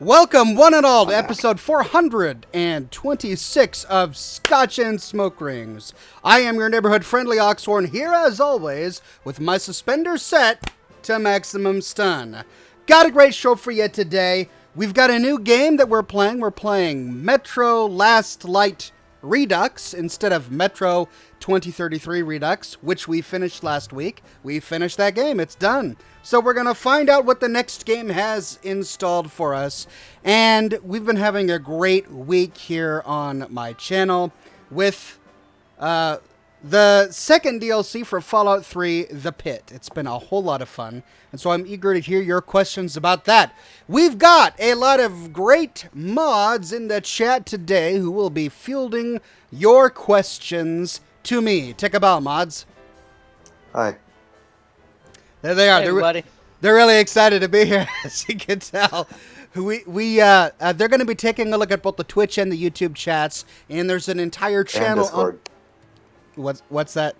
Welcome, one and all, to episode 426 of Scotch and Smoke Rings. I am your neighborhood friendly Oxhorn, here as always, with my suspenders set to maximum stun. Got a great show for you today. We've got a new game that we're playing. We're playing Metro Last Light Redux instead of Metro 2033 Redux, which we finished last week. We finished that game. It's done. So we're going to find out what the next game has installed for us. And we've been having a great week here on my channel with the second DLC for Fallout 3, The Pit. It's been a whole lot of fun, and so I'm eager to hear your questions about that. We've got a lot of great mods in the chat today who will be fielding your questions to me. Take a bow, mods. Hi. There they are. Hey, everybody. They're really excited to be here, as you can tell. They're going to be taking a look at both the Twitch and the YouTube chats, and there's an entire channel And Discord. What's that?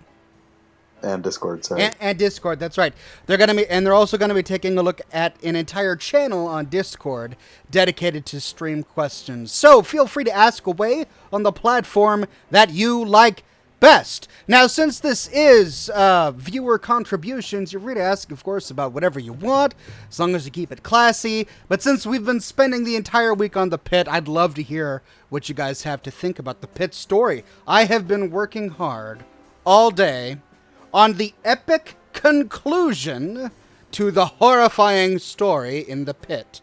And Discord, sorry. And Discord, that's right. They're also going to be taking a look at an entire channel on Discord dedicated to stream questions. So feel free to ask away on the platform that you like best. Now, since this is viewer contributions, you're free to ask, of course, about whatever you want, as long as you keep it classy. But since we've been spending the entire week on The Pit, I'd love to hear what you guys have to think about The Pit story. I have been working hard all day on the epic conclusion to the horrifying story in The Pit.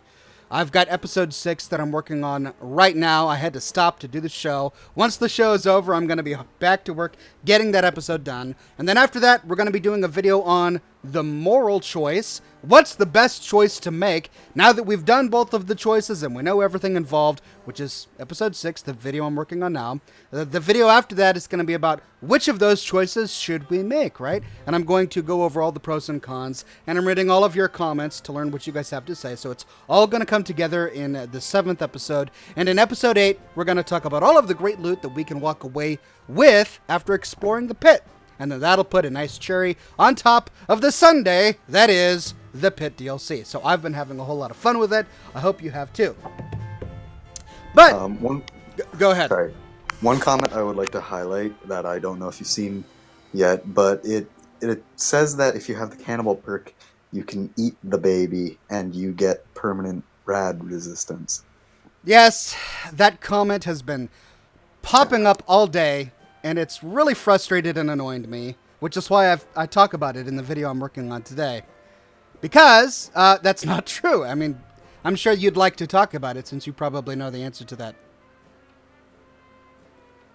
I've got episode 6 that I'm working on right now. I had to stop to do the show. Once the show is over, I'm going to be back to work getting that episode done. And then after that, we're going to be doing a video on the moral choice. What's the best choice to make now that we've done both of the choices and we know everything involved, which is episode 6, the video I'm working on now. The video after that is going to be about which of those choices should we make, right? And I'm going to go over all the pros and cons, and I'm reading all of your comments to learn what you guys have to say. So it's all going to come together in the 7th episode. And in episode 8, we're going to talk about all of the great loot that we can walk away with after exploring the pit. And then that'll put a nice cherry on top of the sundae that is The Pit DLC. So I've been having a whole lot of fun with it. I hope you have too. But go ahead. Sorry. One comment I would like to highlight that I don't know if you've seen yet, but it says that if you have the cannibal perk, you can eat the baby and you get permanent rad resistance. Yes, that comment has been popping up all day, and it's really frustrated and annoyed me, which is why I talk about it in the video I'm working on today. Because that's not true. I mean, I'm sure you'd like to talk about it since you probably know the answer to that.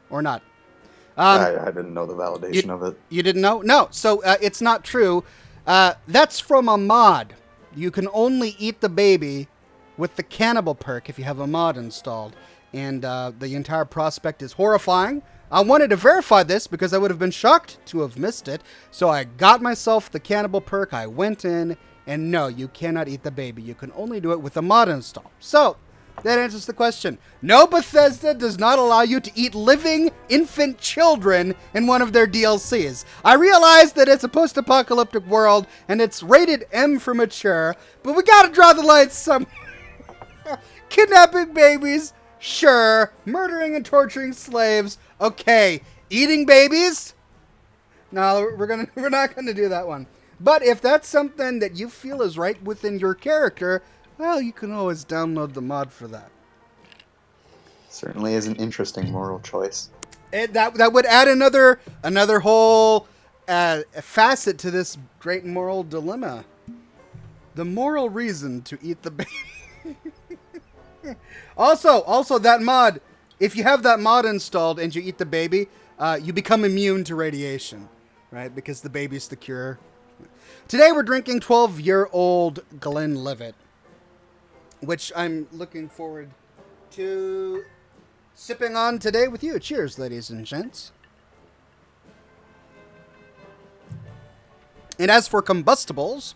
Or not. I didn't know the validation of it. You didn't know? No. So it's not true. That's from a mod. You can only eat the baby with the cannibal perk if you have a mod installed. And the entire prospect is horrifying. I wanted to verify this because I would have been shocked to have missed it. So I got myself the cannibal perk. I went in, and no, you cannot eat the baby. You can only do it with a mod install. So that answers the question. No, Bethesda does not allow you to eat living infant children in one of their DLCs. I realize that it's a post-apocalyptic world, and it's rated M for mature, but we gotta draw the line somewhere. Kidnapping babies? Sure. Murdering and torturing slaves? Okay. Eating babies? No, we're not gonna do that one. But if that's something that you feel is right within your character, well, you can always download the mod for that. Certainly is an interesting moral choice. That would add another whole facet to this great moral dilemma. The moral reason to eat the baby. Also, that mod, if you have that mod installed and you eat the baby, you become immune to radiation, right? Because the baby's the cure. Today we're drinking 12-year-old Glenlivet, which I'm looking forward to sipping on today with you. Cheers, ladies and gents. And as for combustibles,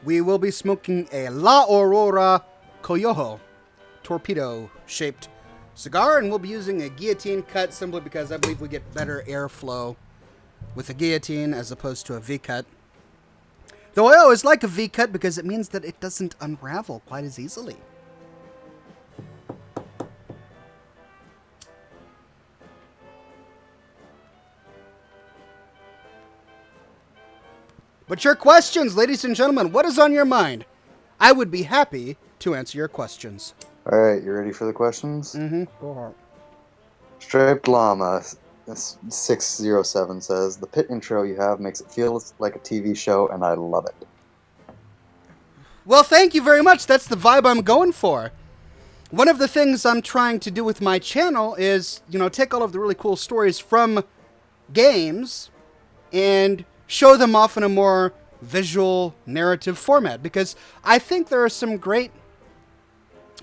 we will be smoking a La Aurora Coyojo torpedo-shaped cigar, and we'll be using a guillotine cut simply because I believe we get better airflow with a guillotine as opposed to a V-cut. Though I always like a V-cut because it means that it doesn't unravel quite as easily. But your questions, ladies and gentlemen, what is on your mind? I would be happy to answer your questions. All right, you ready for the questions? Mm-hmm. Go ahead. Striped Llama 607 says, the pit intro you have makes it feel like a TV show, and I love it. Well, thank you very much. That's the vibe I'm going for. One of the things I'm trying to do with my channel is, take all of the really cool stories from games and show them off in a more visual narrative format, because I think there are some great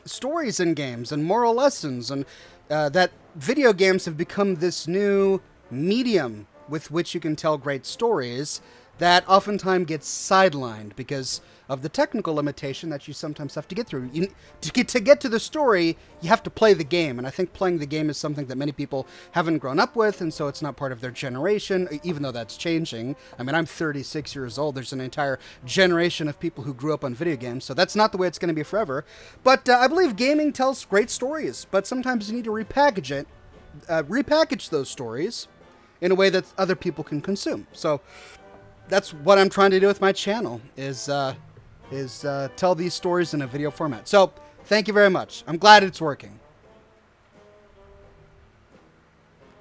stories in games and moral lessons, and that video games have become this new medium with which you can tell great stories that oftentimes gets sidelined because of the technical limitation that you sometimes have to get through. To get to the story, you have to play the game, and I think playing the game is something that many people haven't grown up with, and so it's not part of their generation, even though that's changing. I mean, I'm 36 years old. There's an entire generation of people who grew up on video games, so that's not the way it's going to be forever. But I believe gaming tells great stories, but sometimes you need to repackage those stories in a way that other people can consume. So that's what I'm trying to do with my channel, is tell these stories in a video format. So thank you very much. I'm glad it's working.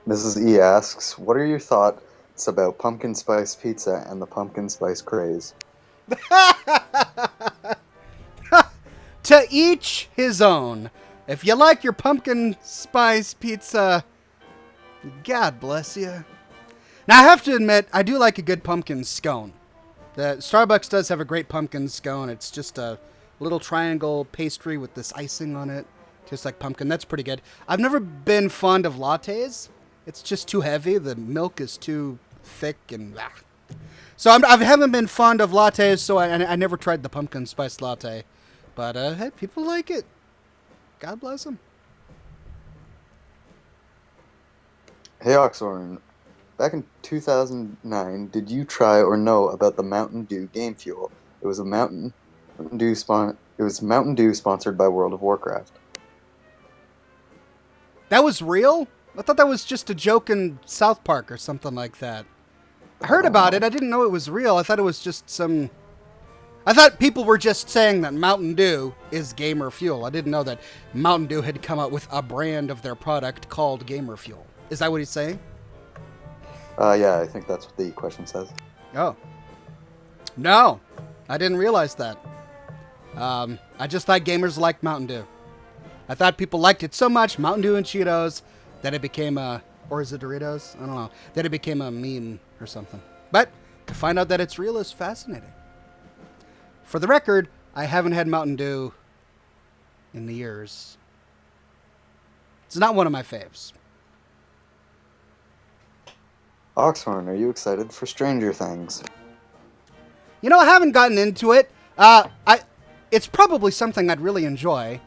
Mrs. E asks, what are your thoughts about pumpkin spice pizza and the pumpkin spice craze? To each his own. If you like your pumpkin spice pizza, God bless you. Now, I have to admit, I do like a good pumpkin scone. The Starbucks does have a great pumpkin scone. It's just a little triangle pastry with this icing on it. Tastes like pumpkin. That's pretty good. I've never been fond of lattes. It's just too heavy. The milk is too thick and... So I haven't been fond of lattes, so I never tried the pumpkin spice latte. But, hey, people like it. God bless them. Hey, Oxhorn. Back in 2009, did you try or know about the Mountain Dew game fuel? It was Mountain Dew sponsored by World of Warcraft. That was real? I thought that was just a joke in South Park or something like that. I heard about it. I didn't know it was real. I thought it was just some... I thought people were just saying that Mountain Dew is gamer fuel. I didn't know that Mountain Dew had come out with a brand of their product called gamer fuel. Is that what he's saying? Yeah, I think that's what the question says. Oh. No, I didn't realize that. I just thought gamers liked Mountain Dew. I thought people liked it so much, Mountain Dew and Cheetos, that it became a... Or is it Doritos? I don't know. That it became a meme or something. But to find out that it's real is fascinating. For the record, I haven't had Mountain Dew in the years. It's not one of my faves. Oxhorn, are you excited for Stranger Things? I haven't gotten into it. It's probably something I'd really enjoy.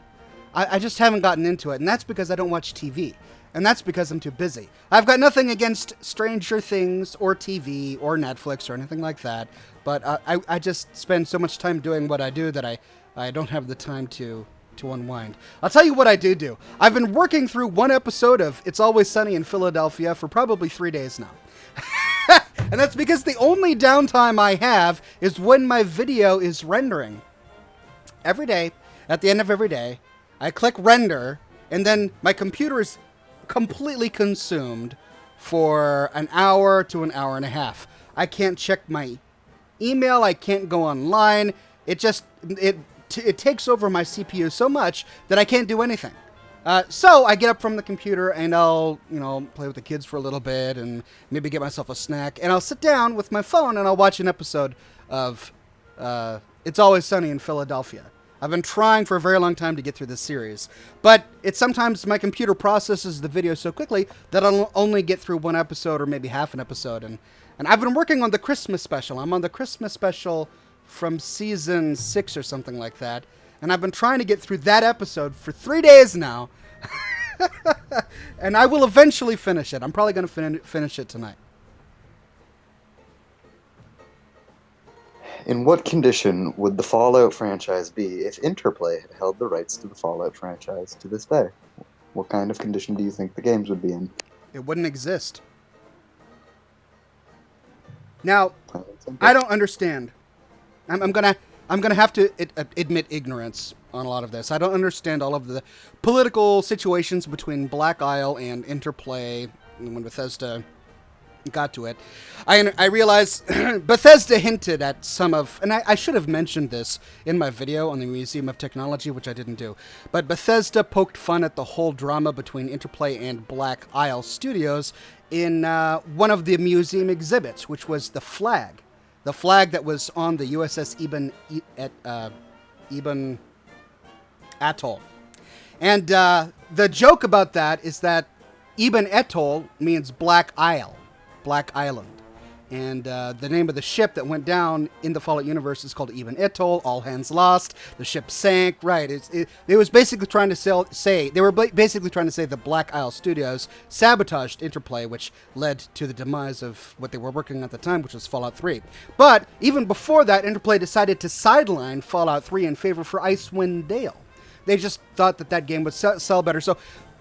I just haven't gotten into it, and that's because I don't watch TV. And that's because I'm too busy. I've got nothing against Stranger Things or TV or Netflix or anything like that, but I just spend so much time doing what I do that I don't have the time to unwind. I'll tell you what I do. I've been working through one episode of It's Always Sunny in Philadelphia for probably 3 days now. And that's because the only downtime I have is when my video is rendering. Every day, at the end of every day, I click render, and then my computer is completely consumed for an hour to an hour and a half. I can't check my email. I can't go online. It takes over my CPU so much that I can't do anything. So I get up from the computer and I'll, play with the kids for a little bit and maybe get myself a snack. And I'll sit down with my phone and I'll watch an episode of It's Always Sunny in Philadelphia. I've been trying for a very long time to get through this series. But sometimes my computer processes the video so quickly that I'll only get through one episode or maybe half an episode. And I've been working on the Christmas special. I'm on the Christmas special from season 6 or something like that. And I've been trying to get through that episode for 3 days now. And I will eventually finish it. I'm probably going to finish it tonight. In what condition would the Fallout franchise be if Interplay had held the rights to the Fallout franchise to this day? What kind of condition do you think the games would be in? It wouldn't exist. Now, Plain and simple. I don't understand. I'm gonna have to admit ignorance on a lot of this. I don't understand all of the political situations between Black Isle and Interplay when Bethesda got to it. I realize Bethesda hinted at some of, and I should have mentioned this in my video on the Museum of Technology, which I didn't do, but Bethesda poked fun at the whole drama between Interplay and Black Isle Studios in one of the museum exhibits, which was the flag. The flag that was on the USS Eben Atoll. And the joke about that is that Eben Atoll means Black Isle. Black Island. And the name of the ship that went down in the Fallout universe is called Eben Atoll. All hands lost. The ship sank. Right. It was basically trying to say the Black Isle Studios sabotaged Interplay, which led to the demise of what they were working on at the time, which was Fallout 3. But even before that, Interplay decided to sideline Fallout 3 in favor for Icewind Dale. They just thought that game would sell better. So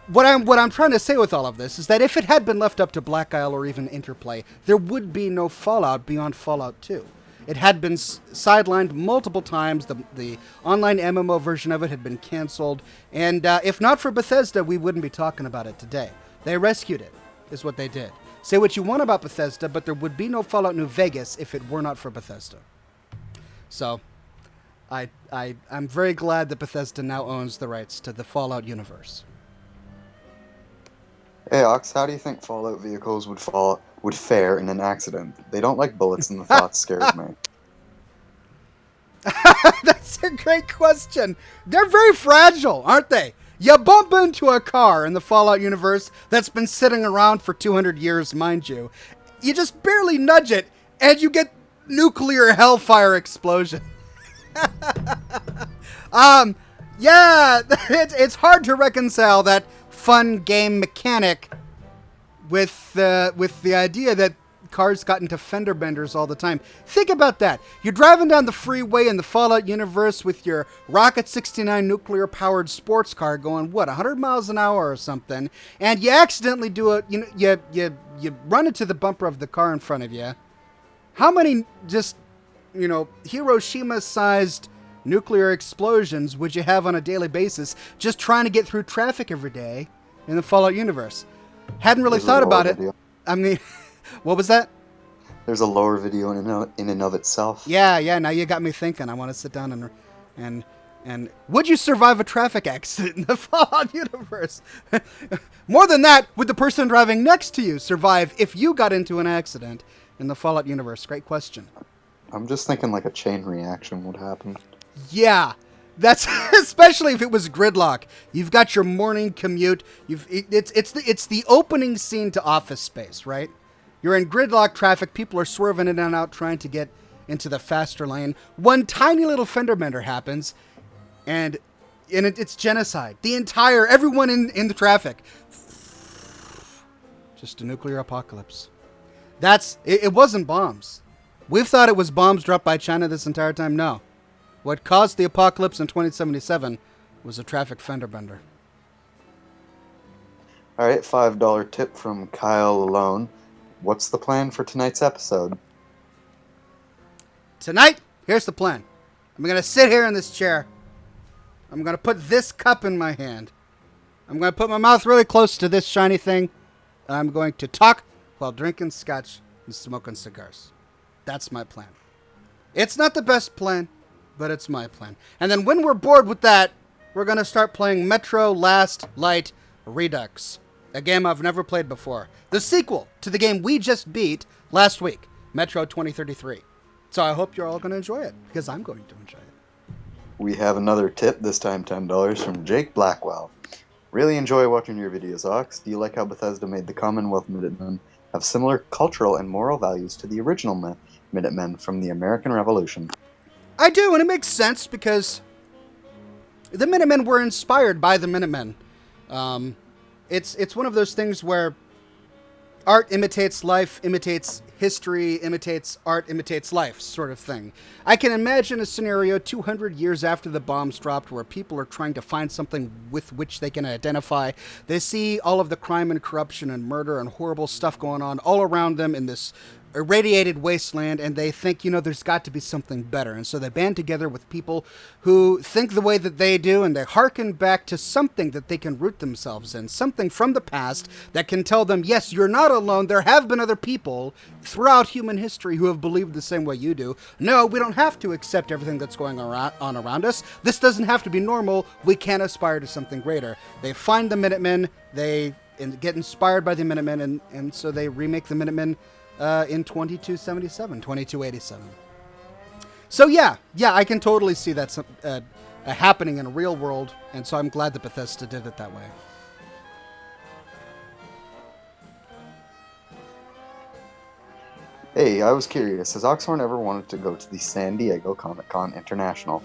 what I'm trying to say with all of this is that if it had been left up to Black Isle or even Interplay, there would be no Fallout beyond Fallout 2. It had been sidelined multiple times. The online MMO version of it had been canceled. And if not for Bethesda, we wouldn't be talking about it today. They rescued it, is what they did. Say what you want about Bethesda, but there would be no Fallout New Vegas if it were not for Bethesda. So I'm very glad that Bethesda now owns the rights to the Fallout universe. Hey Ox, how do you think Fallout vehicles would fare in an accident? They don't like bullets, and the thought scares me. That's a great question. They're very fragile, aren't they? You bump into a car in the Fallout universe that's been sitting around for 200 years, mind you. You just barely nudge it, and you get nuclear hellfire explosion. Yeah, it's hard to reconcile that fun game mechanic with the idea that cars got into fender benders all the time. Think about that. You're driving down the freeway in the Fallout universe with your Rocket 69 nuclear-powered sports car going, 100 miles an hour or something, and you accidentally you run into the bumper of the car in front of you. How many just, Hiroshima-sized nuclear explosions would you have on a daily basis just trying to get through traffic every day in the Fallout universe? Hadn't really thought about it. I mean, what was that? There's a lower video in and of itself. Yeah. Now you got me thinking. I want to sit down and would you survive a traffic accident in the Fallout universe? More than that, would the person driving next to you survive if you got into an accident in the Fallout universe? Great question. I'm just thinking like a chain reaction would happen. Yeah, that's especially if it was gridlock. You've got your morning commute. It's the opening scene to Office Space, right? You're in gridlock traffic. People are swerving in and out trying to get into the faster lane. One tiny little fender bender happens, and it's genocide. Everyone in the traffic. Just a nuclear apocalypse. It wasn't bombs. We've thought it was bombs dropped by China this entire time. No. What caused the apocalypse in 2077 was a traffic fender bender. All right, $5 tip from Kyle alone. What's the plan for tonight's episode? Tonight, here's the plan. I'm going to sit here in this chair. I'm going to put this cup in my hand. I'm going to put my mouth really close to this shiny thing. And I'm going to talk while drinking scotch and smoking cigars. That's my plan. It's not the best plan, but it's my plan. And then when we're bored with that, we're going to start playing Metro Last Light Redux, a game I've never played before. The sequel to the game we just beat last week, Metro 2033. So I hope you're all going to enjoy it, because I'm going to enjoy it. We have another tip, this time $10, from Jake Blackwell. Really enjoy watching your videos, Ox. Do you like how Bethesda made the Commonwealth Minutemen have similar cultural and moral values to the original Minutemen from the American Revolution? I do, and it makes sense because the Minutemen were inspired by the Minutemen. It's one of those things where art imitates life, imitates history, imitates art, imitates life, sort of thing. I can imagine a scenario 200 years after the bombs dropped where people are trying to find something with which they can identify. They see all of the crime and corruption and murder and horrible stuff going on all around them in this irradiated wasteland, and they think, there's got to be something better. And so they band together with people who think the way that they do, and they hearken back to something that they can root themselves in, something from the past that can tell them, yes, you're not alone. There have been other people throughout human history who have believed the same way you do. No, we don't have to accept everything that's going on around us. This doesn't have to be normal. We can aspire to something greater. They find the Minutemen, they get inspired by the Minutemen, and so they remake the Minutemen in 2287. So yeah, I can totally see that happening in a real world, and so I'm glad that Bethesda did it that way. Hey, I was curious. Has Oxhorn ever wanted to go to the San Diego Comic-Con International?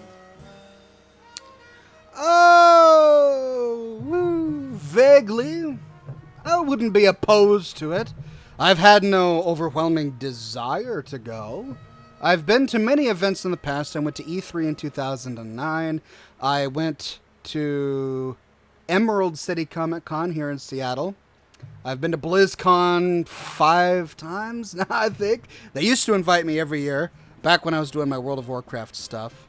Oh, vaguely. I wouldn't be opposed to it. I've had no overwhelming desire to go. I've been to many events in the past. I went to E3 in 2009. I went to Emerald City Comic Con here in Seattle. I've been to BlizzCon 5 times now, I think. They used to invite me every year, back when I was doing my World of Warcraft stuff.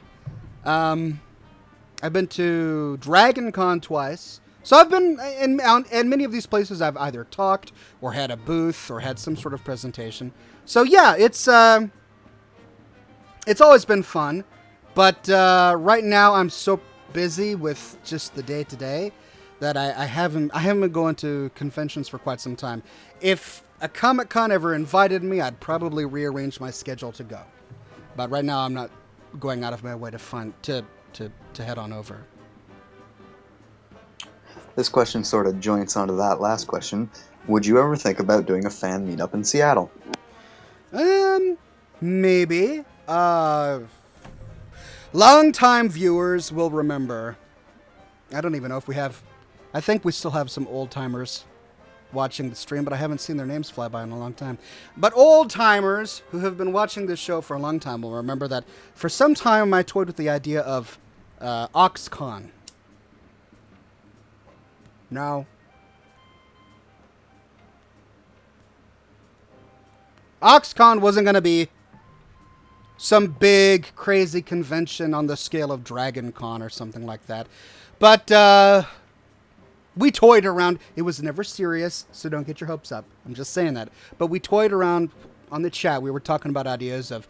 I've been to Dragon Con twice. So I've been in many of these places. I've either talked or had a booth or had some sort of presentation. So yeah, it's always been fun. But right now I'm so busy with just the day-to-day that I haven't been going to conventions for quite some time. If a Comic-Con ever invited me, I'd probably rearrange my schedule to go. But right now I'm not going out of my way to head on over. This question sort of joints onto that last question. Would you ever think about doing a fan meetup in Seattle? Maybe. Long-time viewers will remember. I don't even know if we have... I think we still have some old-timers watching the stream, but I haven't seen their names fly by in a long time. But old-timers who have been watching this show for a long time will remember that for some time I toyed with the idea of Oxhorn. No. Oxhorn wasn't going to be some big, crazy convention on the scale of Dragon Con or something like that. But we toyed around. It was never serious, so don't get your hopes up. I'm just saying that. But we toyed around on the chat. We were talking about ideas of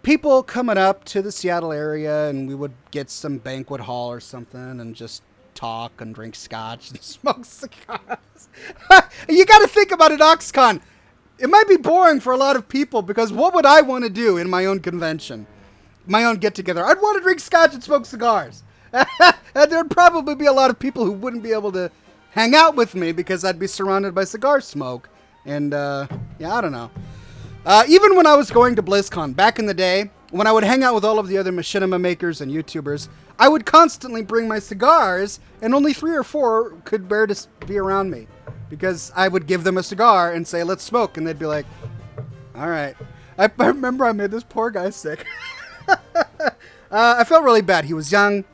people coming up to the Seattle area, and we would get some banquet hall or something and just talk and drink scotch and smoke cigars. You got to think about it, Oxhorn. It might be boring for a lot of people because what would I want to do in my own convention? My own get-together? I'd want to drink scotch and smoke cigars. And there'd probably be a lot of people who wouldn't be able to hang out with me because I'd be surrounded by cigar smoke. And, I don't know. Even when I was going to BlizzCon back in the day, when I would hang out with all of the other machinima makers and YouTubers, I would constantly bring my cigars, and only 3 or 4 could bear to be around me. Because I would give them a cigar and say, let's smoke, and they'd be like, all right. I remember I made this poor guy sick. I felt really bad. He was young.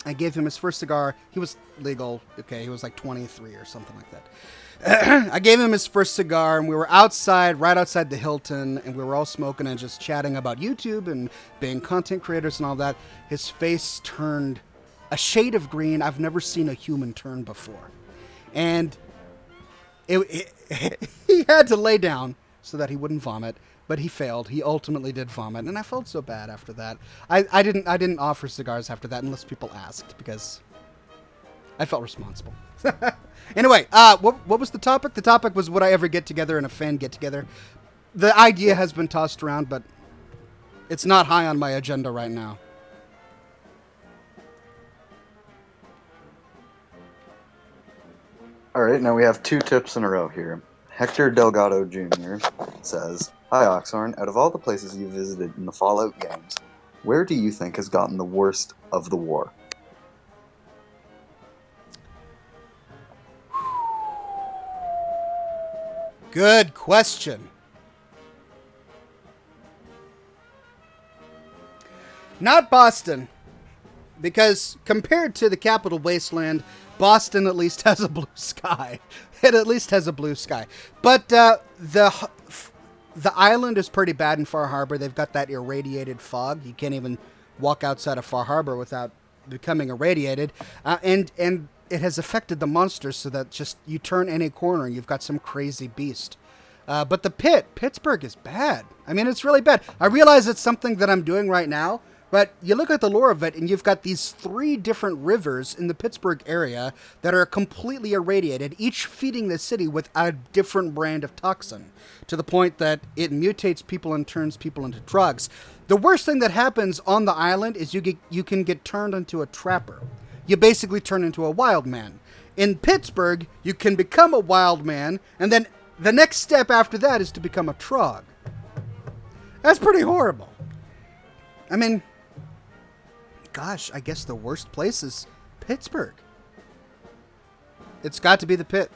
I gave him his first cigar. He was legal. Okay, he was like 23 or something like that. I gave him his first cigar, and we were outside, right outside the Hilton, and we were all smoking and just chatting about YouTube and being content creators and all that. His face turned a shade of green I've never seen a human turn before. And he had to lay down so that he wouldn't vomit, but he failed. He ultimately did vomit, and I felt so bad after that. I didn't offer cigars after that unless people asked, because I felt responsible. Anyway, what was the topic? The topic was, would I ever get together in a fan get-together? The idea has been tossed around, but it's not high on my agenda right now. Alright, now we have 2 tips in a row here. Hector Delgado Jr. says, Hi Oxhorn, out of all the places you visited in the Fallout games, where do you think has gotten the worst of the war? Good question. Not Boston, because compared to the capital wasteland, Boston at least has a blue sky. It at least has a blue sky. But the the island is pretty bad in Far Harbor. They've got that irradiated fog. You can't even walk outside of Far Harbor without becoming irradiated. And it has affected the monsters so that just you turn any corner and you've got some crazy beast. But the Pittsburgh is bad. I mean, it's really bad. I realize it's something that I'm doing right now, but you look at the lore of it, and you've got these 3 different rivers in the Pittsburgh area that are completely irradiated, each feeding the city with a different brand of toxin, to the point that it mutates people and turns people into drugs. The worst thing that happens on the island is you can get turned into a trapper. You basically turn into a wild man. In Pittsburgh, you can become a wild man, and then the next step after that is to become a trog. That's pretty horrible. I mean, gosh, I guess the worst place is Pittsburgh. It's got to be the Pit.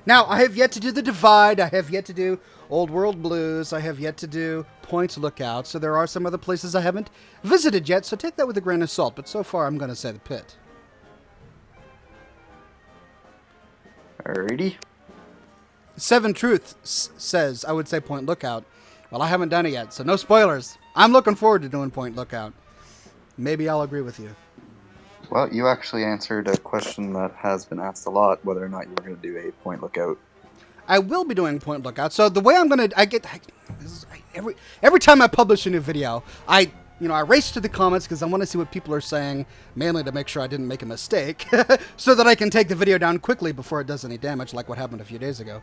Now, I have yet to do the Divide. I have yet to do Old World Blues. I have yet to do Point Lookout. So there are some other places I haven't visited yet. So take that with a grain of salt. But so far, I'm going to say the Pit. Alrighty. Seven Truth says, I would say Point Lookout. Well, I haven't done it yet, so no spoilers. I'm looking forward to doing Point Lookout. Maybe I'll agree with you. Well, you actually answered a question that has been asked a lot, whether or not you were going to do a Point Lookout. I will be doing Point Lookout. So the way I'm going to... Every time I publish a new video, I race to the comments because I want to see what people are saying, mainly to make sure I didn't make a mistake, so that I can take the video down quickly before it does any damage, like what happened a few days ago.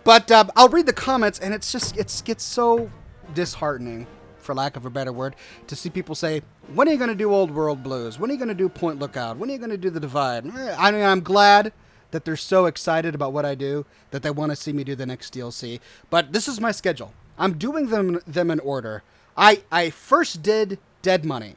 But I'll read the comments, and it gets so disheartening, for lack of a better word, to see people say, when are you going to do Old World Blues? When are you going to do Point Lookout? When are you going to do the Divide? I mean, I'm glad that they're so excited about what I do that they want to see me do the next DLC. But this is my schedule. I'm doing them in order. I first did Dead Money,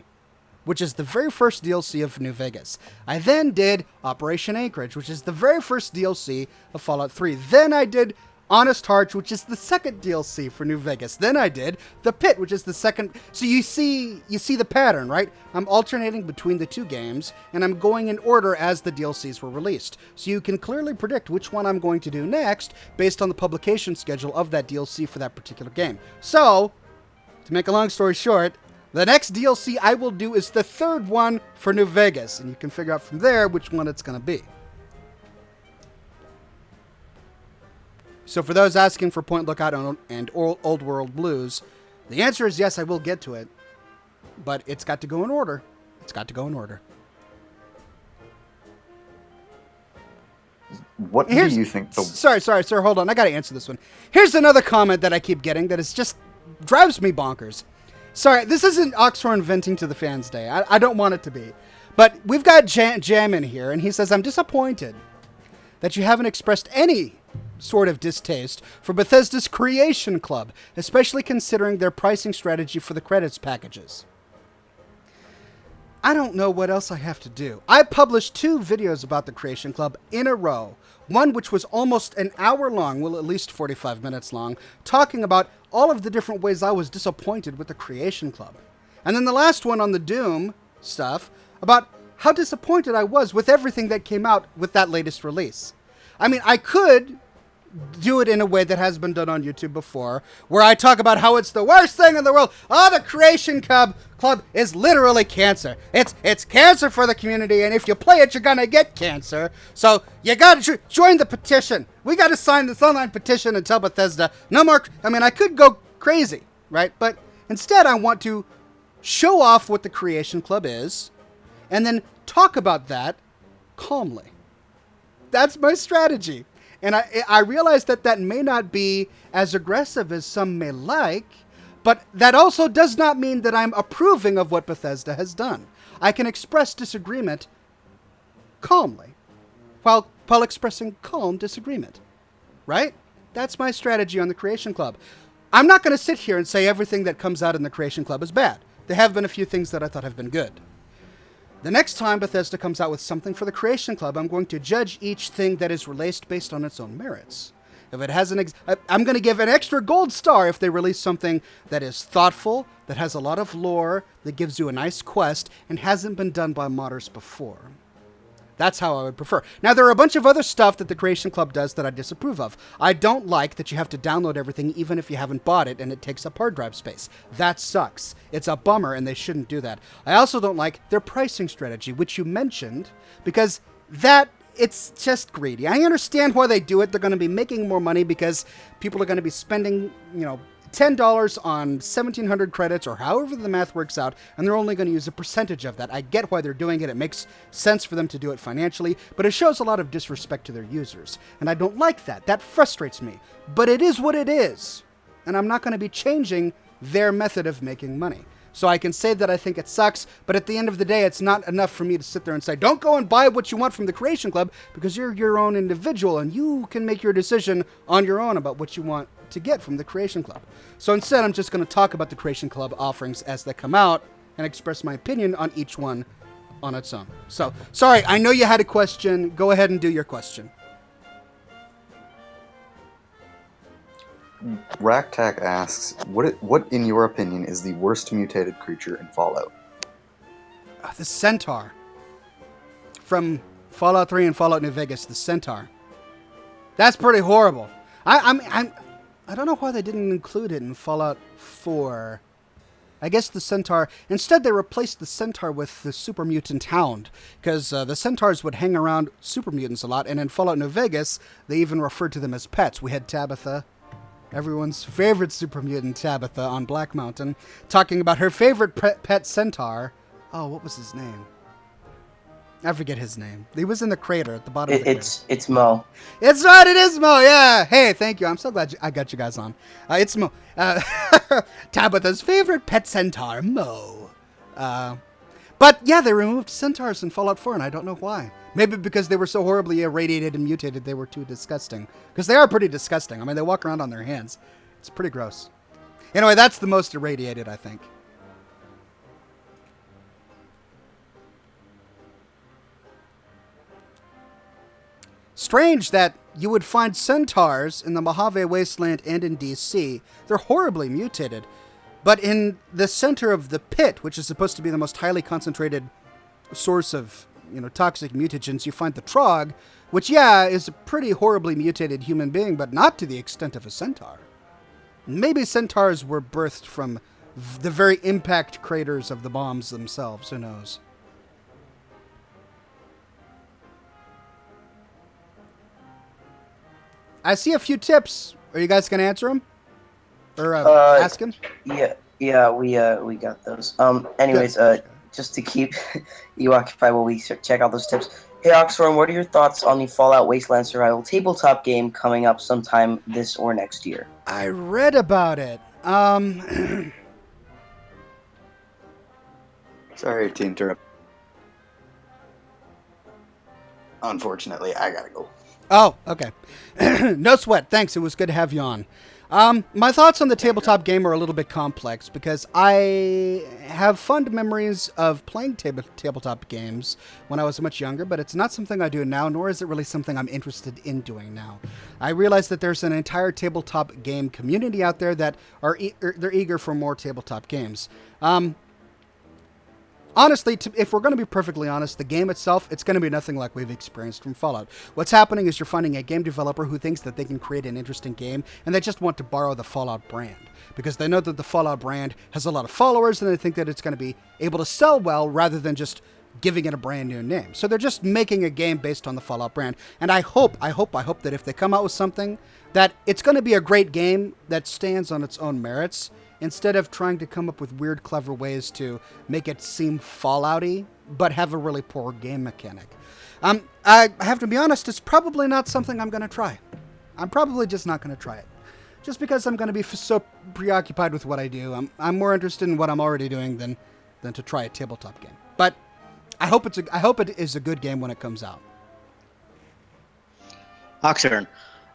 which is the very first DLC of New Vegas. I then did Operation Anchorage, which is the very first DLC of Fallout 3. Then I did Honest Hearts, which is the second DLC for New Vegas. Then I did The Pit, which is the second. So you see the pattern, right? I'm alternating between the 2 games, and I'm going in order as the DLCs were released. So you can clearly predict which one I'm going to do next based on the publication schedule of that DLC for that particular game. So, to make a long story short, the next DLC I will do is the 3rd one for New Vegas, and you can figure out from there which one it's going to be. So for those asking for Point Lookout and Old World Blues, the answer is yes, I will get to it. But it's got to go in order. It's got to go in order. What do you think? Sorry, sir. Hold on. I got to answer this one. Here's another comment that I keep getting that is just drives me bonkers. Sorry, this isn't Oxhorn venting to the fans day. I don't want it to be. But we've got Jam in here, and he says, I'm disappointed that you haven't expressed any sort of distaste for Bethesda's Creation Club, especially considering their pricing strategy for the credits packages. I don't know what else I have to do. I published 2 videos about the Creation Club in a row. One which was almost an hour long, well, at least 45 minutes long, talking about all of the different ways I was disappointed with the Creation Club. And then the last one on the Doom stuff about how disappointed I was with everything that came out with that latest release. I mean, I could do it in a way that has been done on YouTube before, where I talk about how it's the worst thing in the world. Oh, the Creation Club is literally cancer. It's cancer for the community, and if you play it, you're gonna get cancer. So you gotta join the petition. We gotta sign this online petition and tell Bethesda no more. I mean, I could go crazy, right? But instead, I want to show off what the Creation Club is, and then talk about that calmly. That's my strategy. And I realize that may not be as aggressive as some may like, but that also does not mean that I'm approving of what Bethesda has done. I can express disagreement calmly, while expressing calm disagreement, right? That's my strategy on the Creation Club. I'm not going to sit here and say everything that comes out in the Creation Club is bad. There have been a few things that I thought have been good. The next time Bethesda comes out with something for the Creation Club, I'm going to judge each thing that is released based on its own merits. If it has I'm going to give an extra gold star if they release something that is thoughtful, that has a lot of lore, that gives you a nice quest, and hasn't been done by modders before. That's how I would prefer. Now, there are a bunch of other stuff that the Creation Club does that I disapprove of. I don't like that you have to download everything even if you haven't bought it and it takes up hard drive space. That sucks. It's a bummer and they shouldn't do that. I also don't like their pricing strategy, which you mentioned, because it's just greedy. I understand why they do it. They're going to be making more money because people are going to be spending, $10 on 1,700 credits or however the math works out, and they're only going to use a percentage of that. I get why they're doing it. It makes sense for them to do it financially, but it shows a lot of disrespect to their users, and I don't like that. That frustrates me. But it is what it is, and I'm not going to be changing their method of making money. So I can say that I think it sucks, but at the end of the day, it's not enough for me to sit there and say, don't go and buy what you want from the Creation Club, because you're your own individual, and you can make your decision on your own about what you want to get from the Creation Club. So instead, I'm just going to talk about the Creation Club offerings as they come out and express my opinion on each one on its own. So, sorry, I know you had a question. Go ahead and do your question. Raktak asks, what in your opinion is the worst mutated creature in Fallout? The Centaur. From Fallout 3 and Fallout New Vegas, the Centaur. That's pretty horrible. I don't know why they didn't include it in Fallout 4. I guess the Centaur... Instead, they replaced the Centaur with the Super Mutant Hound, because the Centaurs would hang around Super Mutants a lot, and in Fallout New Vegas, they even referred to them as pets. We had Tabitha, everyone's favorite Super Mutant Tabitha on Black Mountain, talking about her favorite pet Centaur. Oh, what was his name? I forget his name. He was in the crater at the bottom of the crater. It's Mo. It's right, it is Mo, yeah. Hey, thank you. I'm so glad I got you guys on. It's Mo. Tabitha's favorite pet centaur, Mo. But yeah, they removed centaurs in Fallout 4, and I don't know why. Maybe because they were so horribly irradiated and mutated, they were too disgusting. Because they are pretty disgusting. I mean, they walk around on their hands. It's pretty gross. Anyway, that's the most irradiated, I think. Strange that you would find centaurs in the Mojave Wasteland and in DC. They're horribly mutated. But in the center of the pit, which is supposed to be the most highly concentrated source of, toxic mutagens, you find the Trog, which, is a pretty horribly mutated human being, but not to the extent of a centaur. Maybe centaurs were birthed from the very impact craters of the bombs themselves. Who knows? I see a few tips. Are you guys going to answer them? Or ask them? Yeah, we got those. Anyways, just to keep you occupied while we check out those tips. Hey, Oxhorn, what are your thoughts on the Fallout Wasteland Survival tabletop game coming up sometime this or next year? I read about it. Sorry to interrupt. Unfortunately, I gotta go. Oh, okay. No sweat. Thanks. It was good to have you on. My thoughts on the tabletop game are a little bit complex because I have fond memories of playing tabletop games when I was much younger, but it's not something I do now, nor is it really something I'm interested in doing now. I realize that there's an entire tabletop game community out there that they're eager for more tabletop games. Honestly, if we're going to be perfectly honest, the game itself, it's going to be nothing like we've experienced from Fallout. What's happening is you're finding a game developer who thinks that they can create an interesting game, and they just want to borrow the Fallout brand. Because they know that the Fallout brand has a lot of followers, and they think that it's going to be able to sell well, rather than just giving it a brand new name. So they're just making a game based on the Fallout brand. And I hope that if they come out with something, that it's going to be a great game that stands on its own merits, instead of trying to come up with weird, clever ways to make it seem Fallout-y, but have a really poor game mechanic. I have to be honest, it's probably not something I'm going to try. I'm probably just not going to try it. Just because I'm going to be so preoccupied with what I do. I'm more interested in what I'm already doing than to try a tabletop game. But I hope it is a good game when it comes out. Oxhorn.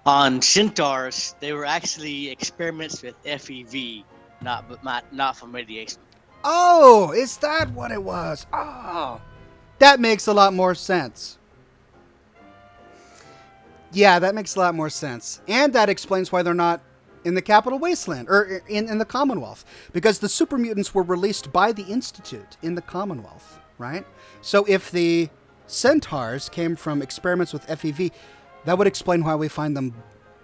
On centaurs, they were actually experiments with FEV, not from radiation. Oh, is that what it was? Oh, that makes a lot more sense. Yeah, that makes a lot more sense. And that explains why they're not in the Capital Wasteland, or in the Commonwealth. Because the super mutants were released by the Institute in the Commonwealth, right? So if the centaurs came from experiments with FEV, that would explain why we find them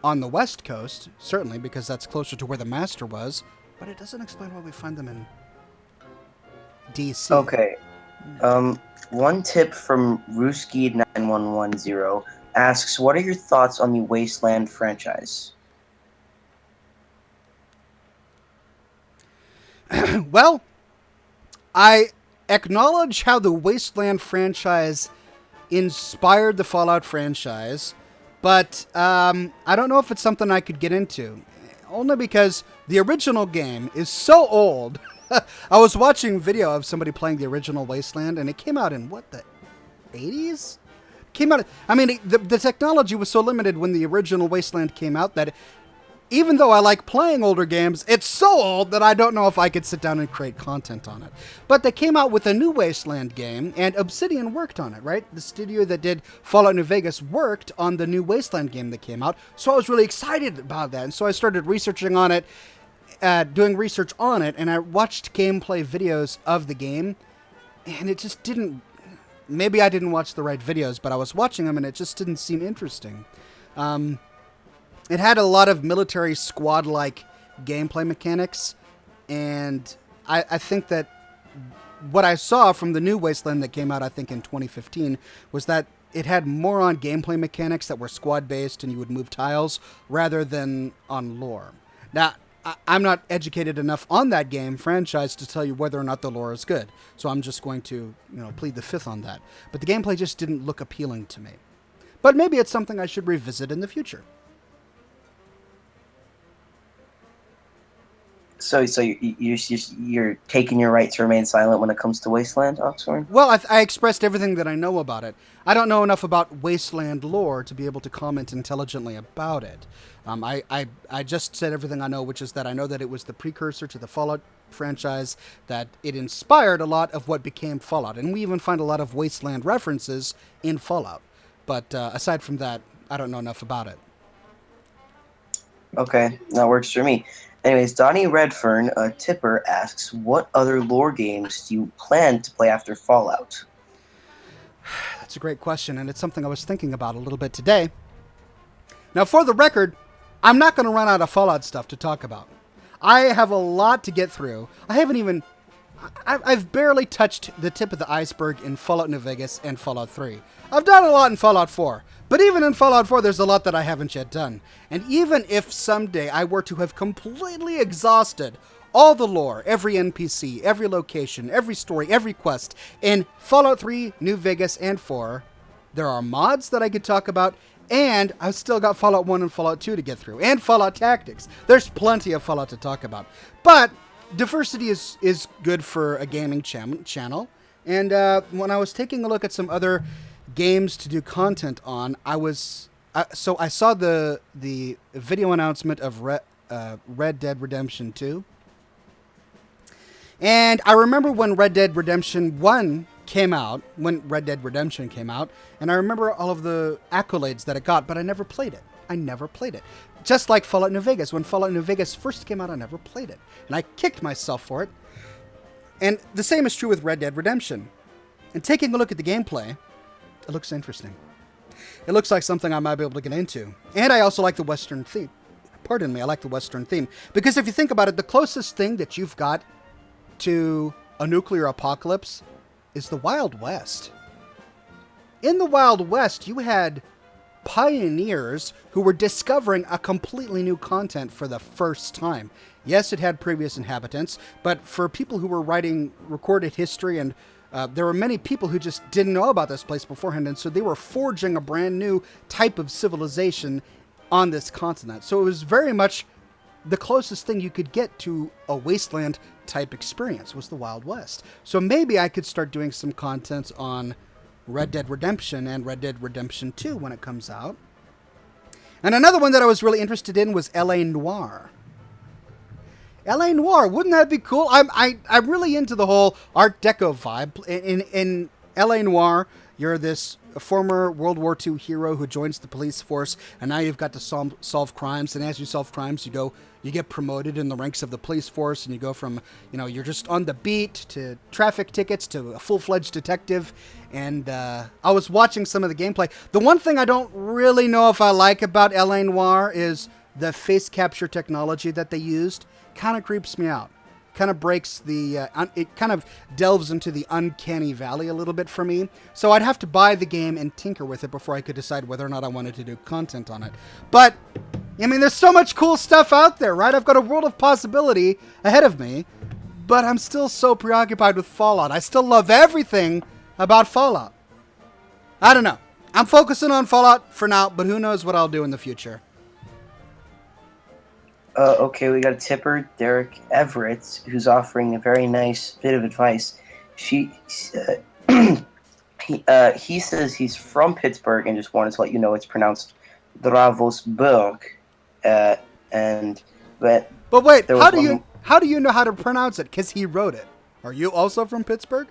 on the West Coast, certainly, because that's closer to where the Master was, but it doesn't explain why we find them in DC. Okay. One tip from Ruski9110 asks, what are your thoughts on the Wasteland franchise? Well, I acknowledge how the Wasteland franchise inspired the Fallout franchise, but I don't know if it's something I could get into. Only because the original game is so old. I was watching video of somebody playing the original Wasteland, and it came out in, what, the 80s? The technology was so limited when the original Wasteland came out that even though I like playing older games, it's so old that I don't know if I could sit down and create content on it. But they came out with a new Wasteland game, and Obsidian worked on it, right? The studio that did Fallout New Vegas worked on the new Wasteland game that came out, so I was really excited about that. And so I started researching on it, doing research on it, and I watched gameplay videos of the game, and it just didn't... Maybe I didn't watch the right videos, but I was watching them, and it just didn't seem interesting. It had a lot of military squad-like gameplay mechanics, and I think that what I saw from the new Wasteland that came out, I think, in 2015, was that it had more on gameplay mechanics that were squad-based and you would move tiles, rather than on lore. Now, I'm not educated enough on that game franchise to tell you whether or not the lore is good, so I'm just going to, plead the fifth on that. But the gameplay just didn't look appealing to me. But maybe it's something I should revisit in the future. So you're taking your right to remain silent when it comes to Wasteland, Oxhorn? Well, I expressed everything that I know about it. I don't know enough about Wasteland lore to be able to comment intelligently about it. I just said everything I know, which is that I know that it was the precursor to the Fallout franchise, that it inspired a lot of what became Fallout, and we even find a lot of Wasteland references in Fallout. But aside from that, I don't know enough about it. Okay, that works for me. Anyways, Donnie Redfern, a tipper, asks, what other lore games do you plan to play after Fallout? That's a great question, and it's something I was thinking about a little bit today. Now, for the record, I'm not going to run out of Fallout stuff to talk about. I have a lot to get through. I've barely touched the tip of the iceberg in Fallout New Vegas and Fallout 3. I've done a lot in Fallout 4. But even in Fallout 4, there's a lot that I haven't yet done. And even if someday I were to have completely exhausted all the lore, every NPC, every location, every story, every quest in Fallout 3, New Vegas, and 4, there are mods that I could talk about, and I've still got Fallout 1 and Fallout 2 to get through, and Fallout Tactics. There's plenty of Fallout to talk about. But diversity is good for a gaming channel. And when I was taking a look at some other games to do content on, I saw the video announcement of Red Dead Redemption 2. And I remember when Red Dead Redemption 1 came out, and I remember all of the accolades that it got, but I never played it. Just like Fallout New Vegas. When Fallout New Vegas first came out, I never played it. And I kicked myself for it. And the same is true with Red Dead Redemption. And taking a look at the gameplay, it looks interesting. It looks like something I might be able to get into. And I also like the Western theme. Pardon me, I like the Western theme. Because if you think about it, the closest thing that you've got to a nuclear apocalypse is the Wild West. In the Wild West, you had pioneers who were discovering a completely new content for the first time. Yes, it had previous inhabitants, but for people who were writing recorded history, and there were many people who just didn't know about this place beforehand, and so they were forging a brand new type of civilization on this continent. So it was very much the closest thing you could get to a wasteland type experience was the Wild West. So maybe I could start doing some content on Red Dead Redemption and Red Dead Redemption 2 when it comes out. And another one that I was really interested in was L.A. Noire. L.A. Noire, wouldn't that be cool? I'm really into the whole Art Deco vibe. In L.A. Noire, You're this former World War II hero who joins the police force, and now you've got to solve crimes. And as you solve crimes, you get promoted in the ranks of the police force, and you go from, you're just on the beat to traffic tickets to a full-fledged detective. And I was watching some of the gameplay. The one thing I don't really know if I like about L.A. Noire is the face capture technology that they used. Kind of creeps me out. Kind of breaks it kind of delves into the uncanny valley a little bit for me. So I'd have to buy the game and tinker with it before I could decide whether or not I wanted to do content on it. But, I mean, there's so much cool stuff out there, right? I've got a world of possibility ahead of me, but I'm still so preoccupied with Fallout. I still love everything about Fallout. I don't know. I'm focusing on Fallout for now, but who knows what I'll do in the future. Okay, we got a tipper, Derek Everett, who's offering a very nice bit of advice. He says he's from Pittsburgh and just wanted to let you know it's pronounced Dravosburg. But wait, how do you know how to pronounce it? Because he wrote it. Are you also from Pittsburgh?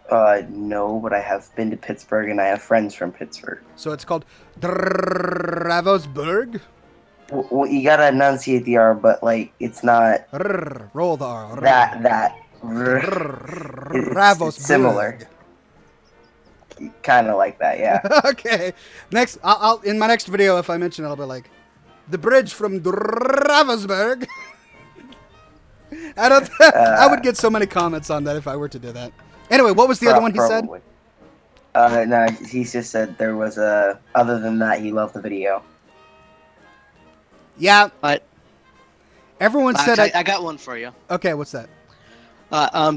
No, but I have been to Pittsburgh and I have friends from Pittsburgh. So it's called Dravosburg? Well, you gotta enunciate the R, but it's not roll the R. It's similar. Kind of like that, yeah. Okay. Next, I'll in my next video, if I mention it, I'll be like, the bridge from Dravosburg. I would get so many comments on that if I were to do that. Anyway, what was the other one he said? No, he just said there was a. Other than that, he loved the video. Yeah. But everyone said I got one for you. Okay, what's that?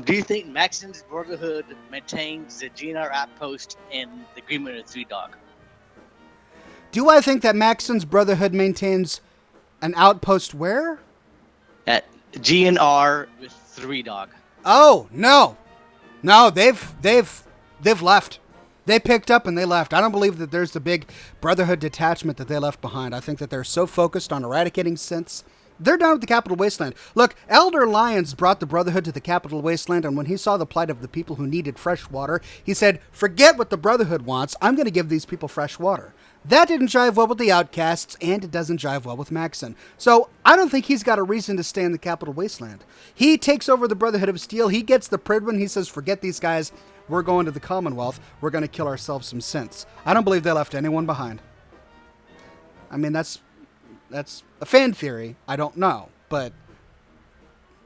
Do you think Maxon's Brotherhood maintains the GNR outpost in the agreement with Three Dog? Do I think that Maxon's Brotherhood maintains an outpost where? At GNR with Three Dog. Oh, no. No, they've left. They picked up and they left. I don't believe that there's a big Brotherhood detachment that they left behind. I think that they're so focused on eradicating synths. They're down at the Capital Wasteland. Look, Elder Lyons brought the Brotherhood to the Capital Wasteland, and when he saw the plight of the people who needed fresh water, he said, forget what the Brotherhood wants. I'm going to give these people fresh water. That didn't jive well with the Outcasts, and it doesn't jive well with Maxon. So I don't think he's got a reason to stay in the Capital Wasteland. He takes over the Brotherhood of Steel. He gets the Pridwin. He says, forget these guys. We're going to the Commonwealth. We're going to kill ourselves some synths. I don't believe they left anyone behind. I mean, that's a fan theory. I don't know. But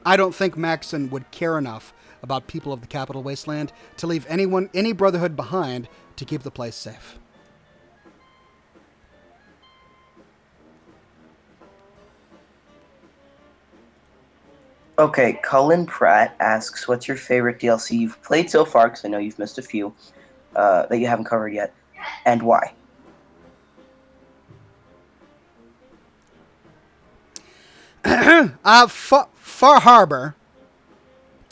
I don't think Maxon would care enough about people of the Capital Wasteland to leave any Brotherhood behind to keep the place safe. Okay, Cullen Pratt asks, what's your favorite DLC you've played so far, because I know you've missed a few, that you haven't covered yet, and why? Far Harbor,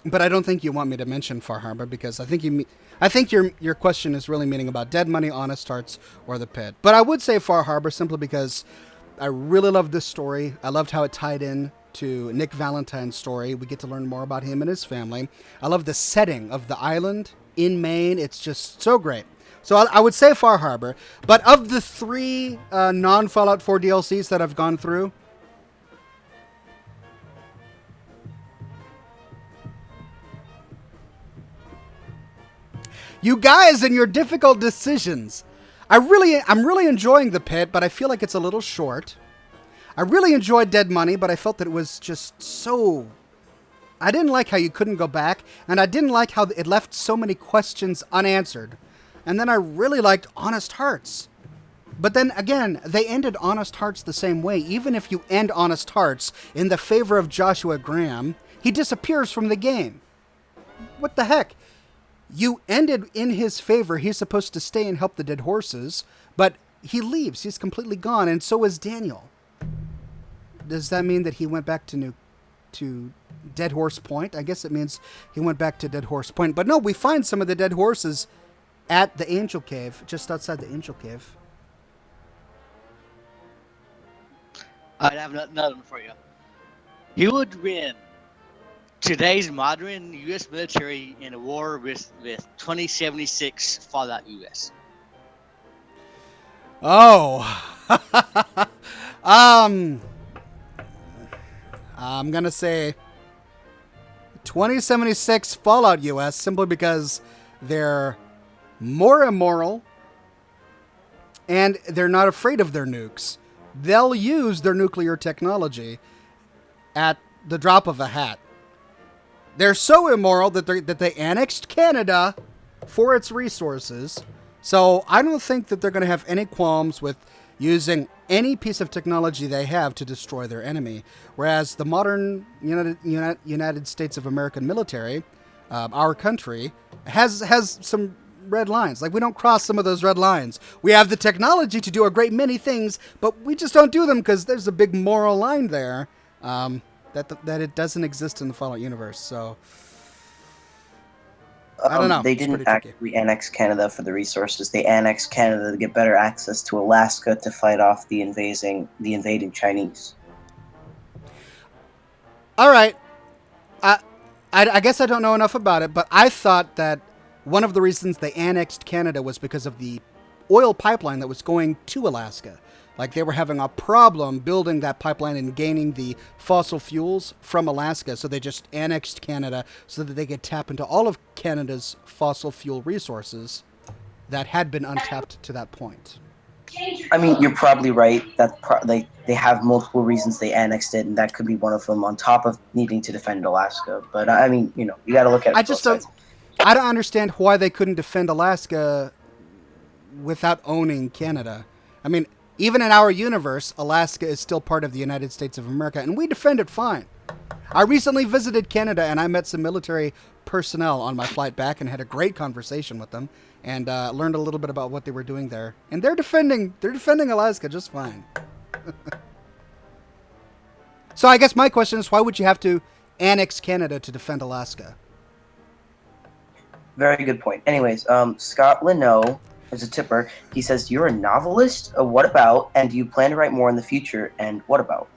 but I don't think you want me to mention Far Harbor, because I think your question is really meaning about Dead Money, Honest Hearts, or The Pit. But I would say Far Harbor simply because I really loved this story. I loved how it tied in to Nick Valentine's story. We get to learn more about him and his family. I love the setting of the island in Maine. It's just so great. So I would say Far Harbor. But of the 3 non-Fallout 4 DLCs that I've gone through, you guys and your difficult decisions. I'm really enjoying The Pit, but I feel like it's a little short. I really enjoyed Dead Money, but I felt that it was just so... I didn't like how you couldn't go back, and I didn't like how it left so many questions unanswered. And then I really liked Honest Hearts. But then again, they ended Honest Hearts the same way. Even if you end Honest Hearts in the favor of Joshua Graham, he disappears from the game. What the heck? You ended in his favor. He's supposed to stay and help the dead horses, but he leaves. He's completely gone, and so is Daniel. Does that mean that he went back to Dead Horse Point? I guess it means he went back to Dead Horse Point. But no, we find some of the dead horses at the Angel Cave, just outside the Angel Cave. I'd have another one for you. You would win Today's modern U.S. military in a war with 2076 Fallout U.S. Oh. um, I'm going to say 2076 Fallout US simply because they're more immoral and they're not afraid of their nukes. They'll use their nuclear technology at the drop of a hat. They're so immoral that they annexed Canada for its resources. So I don't think that they're going to have any qualms with using any piece of technology they have to destroy their enemy. Whereas the modern United States of American military, our country, has some red lines. Like, we don't cross some of those red lines. We have the technology to do a great many things, but we just don't do them because there's a big moral line there that it doesn't exist in the Fallout universe. So I don't know. They didn't actually annex Canada for the resources. They annexed Canada to get better access to Alaska to fight off the invading Chinese. All right. I guess I don't know enough about it, but I thought that one of the reasons they annexed Canada was because of the oil pipeline that was going to Alaska. Like, they were having a problem building that pipeline and gaining the fossil fuels from Alaska, so they just annexed Canada so that they could tap into all of Canada's fossil fuel resources that had been untapped to that point. I mean, you're probably right that they have multiple reasons they annexed it, and that could be one of them on top of needing to defend Alaska. But I mean, you got to look at it. I don't understand why they couldn't defend Alaska without owning Canada. I mean, even in our universe, Alaska is still part of the United States of America, and we defend it fine. I recently visited Canada, and I met some military personnel on my flight back and had a great conversation with them, and learned a little bit about what they were doing there. And they're defending Alaska just fine. So I guess my question is, why would you have to annex Canada to defend Alaska? Very good point. Anyways, Scott Leno is a tipper. He says, "You're a novelist? What about? And do you plan to write more in the future? And what about?"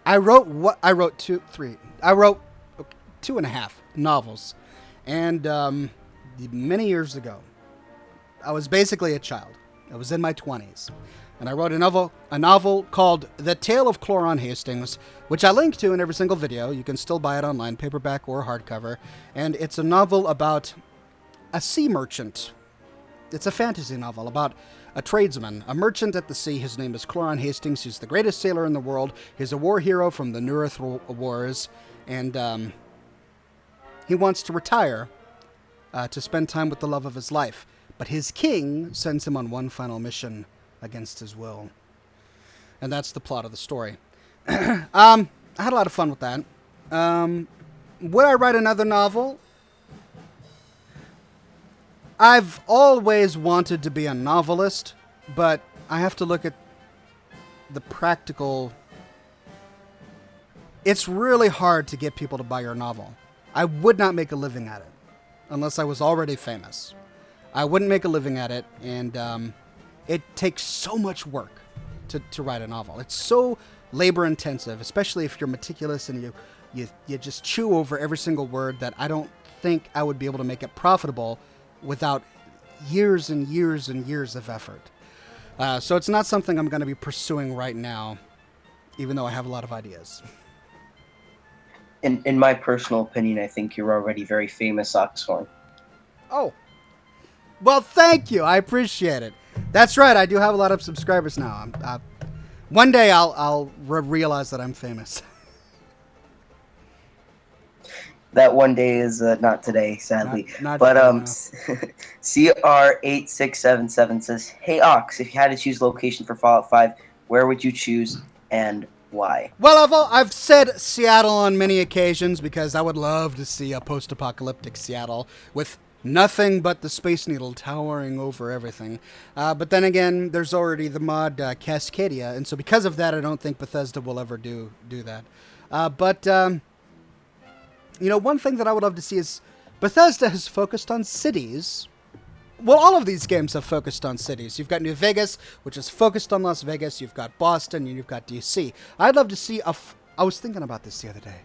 I wrote 2.5 novels. And many years ago, I was basically a child. I was in my 20s. And I wrote a novel called The Tale of Cloran Hastings, which I link to in every single video. You can still buy it online, paperback or hardcover. And it's a novel about a sea merchant. It's a fantasy novel about a tradesman, a merchant at the sea. His name is Cloran Hastings. He's the greatest sailor in the world. He's a war hero from the Nearth Wars. And he wants to retire to spend time with the love of his life. But his king sends him on one final mission against his will. And that's the plot of the story. I had a lot of fun with that. Would I write another novel? I've always wanted to be a novelist, but I have to look at the practical. It's really hard to get people to buy your novel. I would not make a living at it unless I was already famous. I wouldn't make a living at it, and it takes so much work to write a novel. It's so labor intensive, especially if you're meticulous and you just chew over every single word, that I don't think I would be able to make it profitable without years and years and years of effort. So it's not something I'm going to be pursuing right now, even though I have a lot of ideas. In my personal opinion, I think you're already very famous, Oxhorn. Oh. Well, thank you. I appreciate it. That's right. I do have a lot of subscribers now. One day I'll realize that I'm famous. That one day is not today, sadly. Not but today, CR8677 says, "Hey Ox, if you had to choose location for Fallout 5, where would you choose and why?" Well, I've said Seattle on many occasions because I would love to see a post-apocalyptic Seattle with nothing but the Space Needle towering over everything. But then again, there's already the mod Cascadia, and so because of that, I don't think Bethesda will ever do that. But one thing that I would love to see is Bethesda has focused on cities. Well, all of these games have focused on cities. You've got New Vegas, which is focused on Las Vegas. You've got Boston, and you've got DC. I'd love to see I was thinking about this the other day.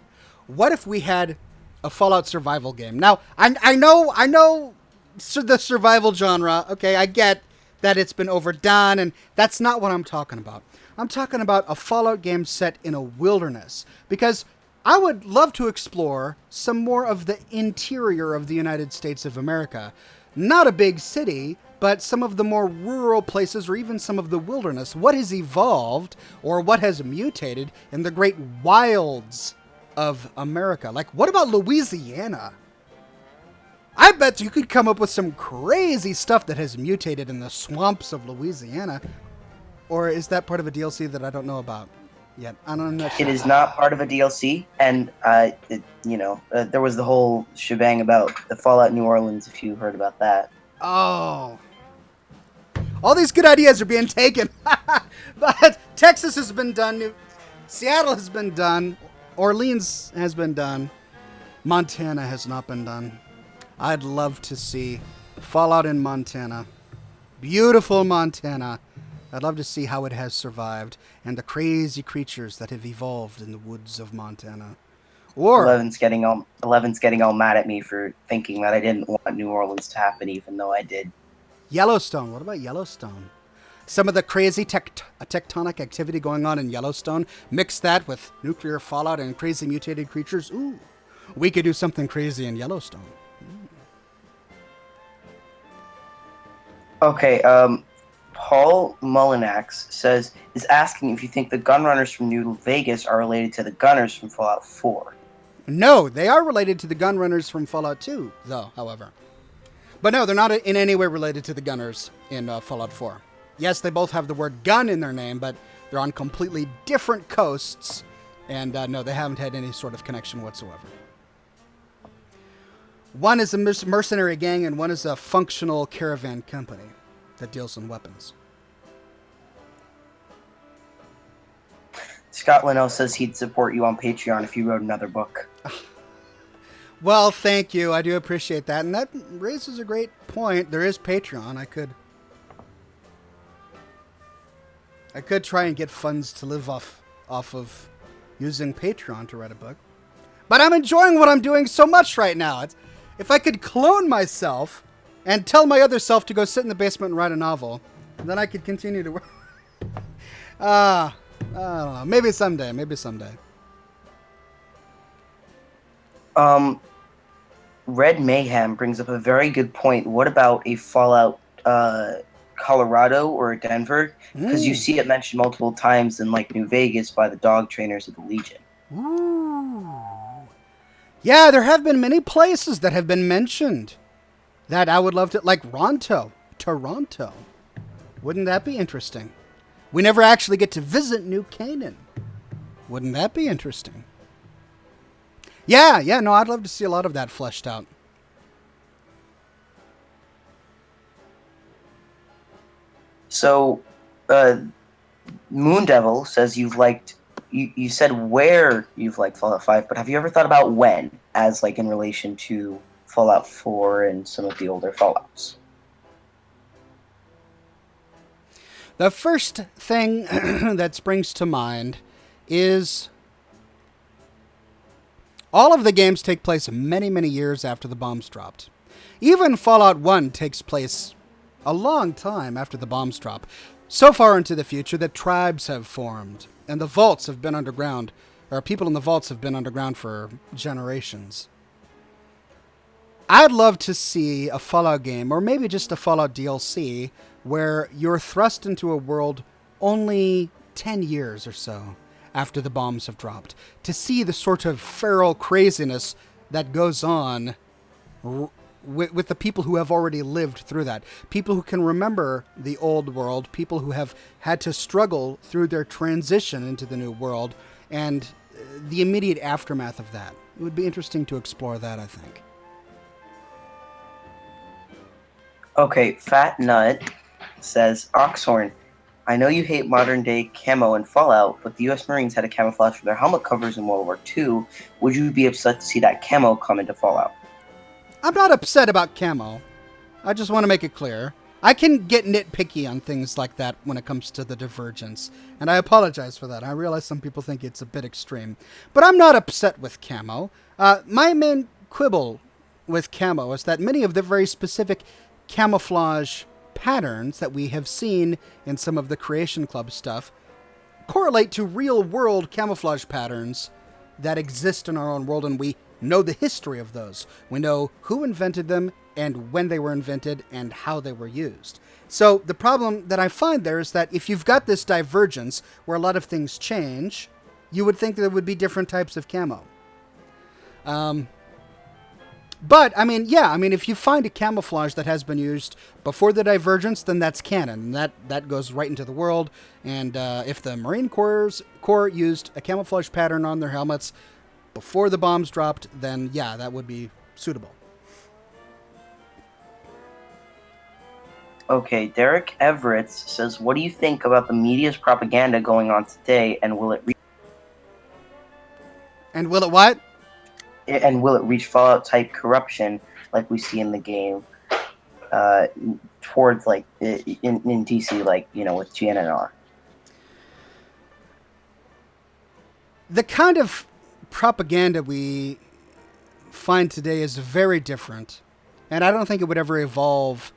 what if we had a Fallout survival game? Now, I know the survival genre. Okay, I get that it's been overdone, and that's not what I'm talking about. I'm talking about a Fallout game set in a wilderness, because I would love to explore some more of the interior of the United States of America. Not a big city, but some of the more rural places, or even some of the wilderness. What has evolved, or what has mutated in the great wilds of America? Like, what about Louisiana? I bet you could come up with some crazy stuff that has mutated in the swamps of Louisiana. Or is that part of a DLC that I don't know about yet? I'm not sure. It is not part of a DLC, and there was the whole shebang about the Fallout New Orleans. If you heard about that. Oh. All these good ideas are being taken. But Texas has been done. Seattle has been done. Orleans has been done. Montana has not been done. I'd love to see Fallout in Montana. Beautiful Montana. I'd love to see how it has survived and the crazy creatures that have evolved in the woods of Montana. Or Eleven's getting all mad at me for thinking that I didn't want New Orleans to happen, even though I did. Yellowstone. What about Yellowstone? Some of the crazy tectonic activity going on in Yellowstone. Mix that with nuclear fallout and crazy mutated creatures. Ooh, we could do something crazy in Yellowstone. Okay, Paul Mullinax is asking if you think the Gunrunners from New Vegas are related to the Gunners from Fallout 4. No, they are related to the Gunrunners from Fallout 2, though, however. But no, they're not in any way related to the Gunners in Fallout 4. Yes, they both have the word gun in their name, but they're on completely different coasts, and no, they haven't had any sort of connection whatsoever. One is a mercenary gang, and one is a functional caravan company that deals in weapons. Scott Linnell says he'd support you on Patreon if you wrote another book. Well, thank you. I do appreciate that. And that raises a great point. There is Patreon. I could try and get funds to live off of using Patreon to write a book. But I'm enjoying what I'm doing so much right now. If I could clone myself and tell my other self to go sit in the basement and write a novel, then I could continue to work. I don't know. Maybe someday. Red Mayhem brings up a very good point. What about a Fallout Colorado or Denver? Because you see it mentioned multiple times in like New Vegas by the dog trainers of the Legion. Ooh. Yeah, there have been many places that have been mentioned that I would love to, like Toronto. Wouldn't that be interesting? We never actually get to visit New Canaan. Wouldn't that be interesting? Yeah, no, I'd love to see a lot of that fleshed out. So, Moondevil says you said where you've liked Fallout 5, but have you ever thought about when, as like in relation to Fallout 4 and some of the older Fallouts? The first thing that springs to mind is all of the games take place many, many years after the bombs dropped. Even Fallout 1 takes place a long time after the bombs drop. So far into the future that tribes have formed, and the vaults have been underground, or people in the vaults have been underground for generations. I'd love to see a Fallout game, or maybe just a Fallout DLC, where you're thrust into a world only 10 years or so after the bombs have dropped, to see the sort of feral craziness that goes on with the people who have already lived through that. People who can remember the old world, people who have had to struggle through their transition into the new world, and the immediate aftermath of that. It would be interesting to explore that, I think. Okay, Fat Nut says, Oxhorn, I know you hate modern day camo in Fallout, but the US Marines had a camouflage for their helmet covers in World War II. Would you be upset to see that camo come into Fallout? I'm not upset about camo. I just want to make it clear. I can get nitpicky on things like that when it comes to the divergence, and I apologize for that. I realize some people think it's a bit extreme, but I'm not upset with camo. My main quibble with camo is that many of the very specific camouflage patterns that we have seen in some of the Creation Club stuff correlate to real-world camouflage patterns that exist in our own world, and we know the history of those. We know who invented them and when they were invented and how they were used. So the problem that I find there is that if you've got this divergence where a lot of things change, you would think there would be different types of camo. But, I mean, if you find a camouflage that has been used before the divergence, then that's canon. That goes right into the world. And if the Marine Corps used a camouflage pattern on their helmets before the bombs dropped, then yeah, that would be suitable. Okay, Derek Everett says, what do you think about the media's propaganda going on today, and will it And will it what? will it reach Fallout type corruption like we see in the game towards like in DC, like, you know, with GNNR? The kind of propaganda we find today is very different, and I don't think it would ever evolve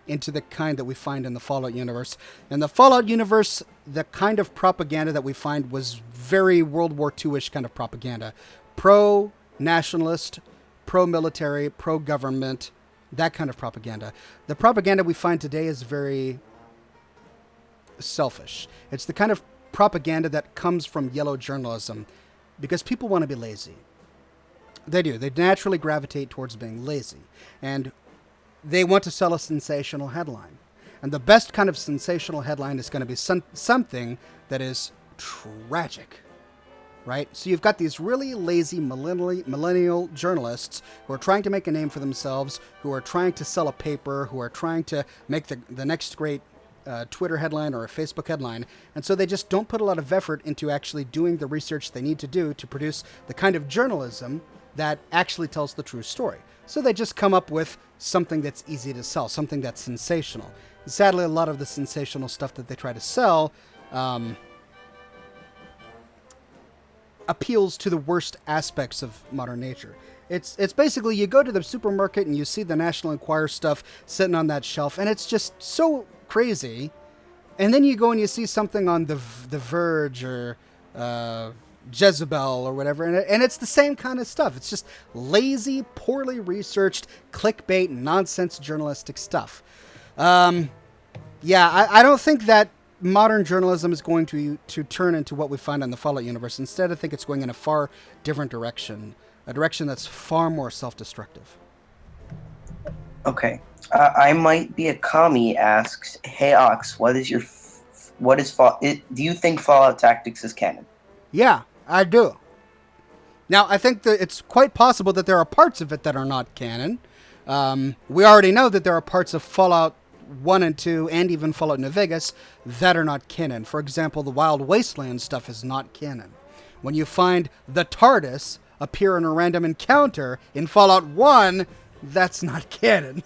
into the kind that we find in the Fallout universe. In the Fallout universe, the kind of propaganda that we find was very World War II-ish kind of propaganda. Pro-nationalist, pro-military, pro-government, that kind of propaganda. The propaganda we find today is very selfish. It's the kind of propaganda that comes from yellow journalism because people want to be lazy. They do. They naturally gravitate towards being lazy. And they want to sell a sensational headline. And the best kind of sensational headline is going to be something that is tragic, right? So you've got these really lazy millennial journalists who are trying to make a name for themselves, who are trying to sell a paper, who are trying to make the next great Twitter headline or a Facebook headline. And so they just don't put a lot of effort into actually doing the research they need to do to produce the kind of journalism that actually tells the true story. So they just come up with something that's easy to sell, something that's sensational. Sadly, a lot of the sensational stuff that they try to sell appeals to the worst aspects of modern nature. It's basically you go to the supermarket and you see the National Enquirer stuff sitting on that shelf, and it's just so crazy. And then you go and you see something on the Verge or Jezebel or whatever, and it's the same kind of stuff. It's just lazy, poorly researched, clickbait, nonsense journalistic stuff. I don't think that modern journalism is going to turn into what we find in the Fallout universe. Instead, I think it's going in a far different direction, a direction that's far more self-destructive. Okay, I might be a commie asks, hey Ox, do you think Fallout Tactics is canon? Yeah, I do. Now, I think that it's quite possible that there are parts of it that are not canon. We already know that there are parts of Fallout 1 and 2 and even Fallout New Vegas that are not canon. For example, the Wild Wasteland stuff is not canon. When you find the TARDIS appear in a random encounter in Fallout 1, that's not canon.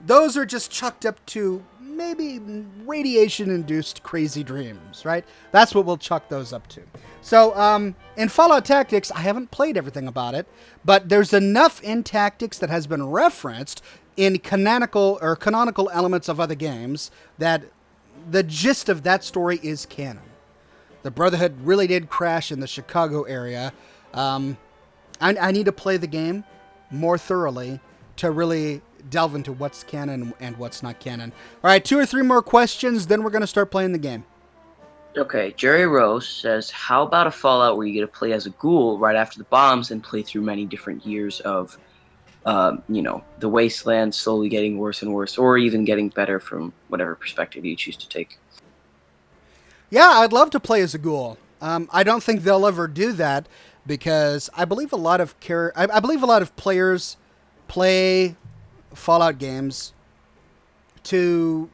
Those are just chucked up to maybe radiation-induced crazy dreams, right? That's what we'll chuck those up to. So, in Fallout Tactics, I haven't played everything about it, but there's enough in Tactics that has been referenced in canonical elements of other games that the gist of that story is canon. The Brotherhood really did crash in the Chicago area. I need to play the game more thoroughly to really delve into what's canon and what's not canon. All right, 2 or 3 more questions, then we're going to start playing the game. Okay, Jerry Rose says, how about a Fallout where you get to play as a ghoul right after the bombs and play through many different years of, the wasteland slowly getting worse and worse, or even getting better from whatever perspective you choose to take? Yeah, I'd love to play as a ghoul. I don't think they'll ever do that because I believe a lot of players play Fallout games to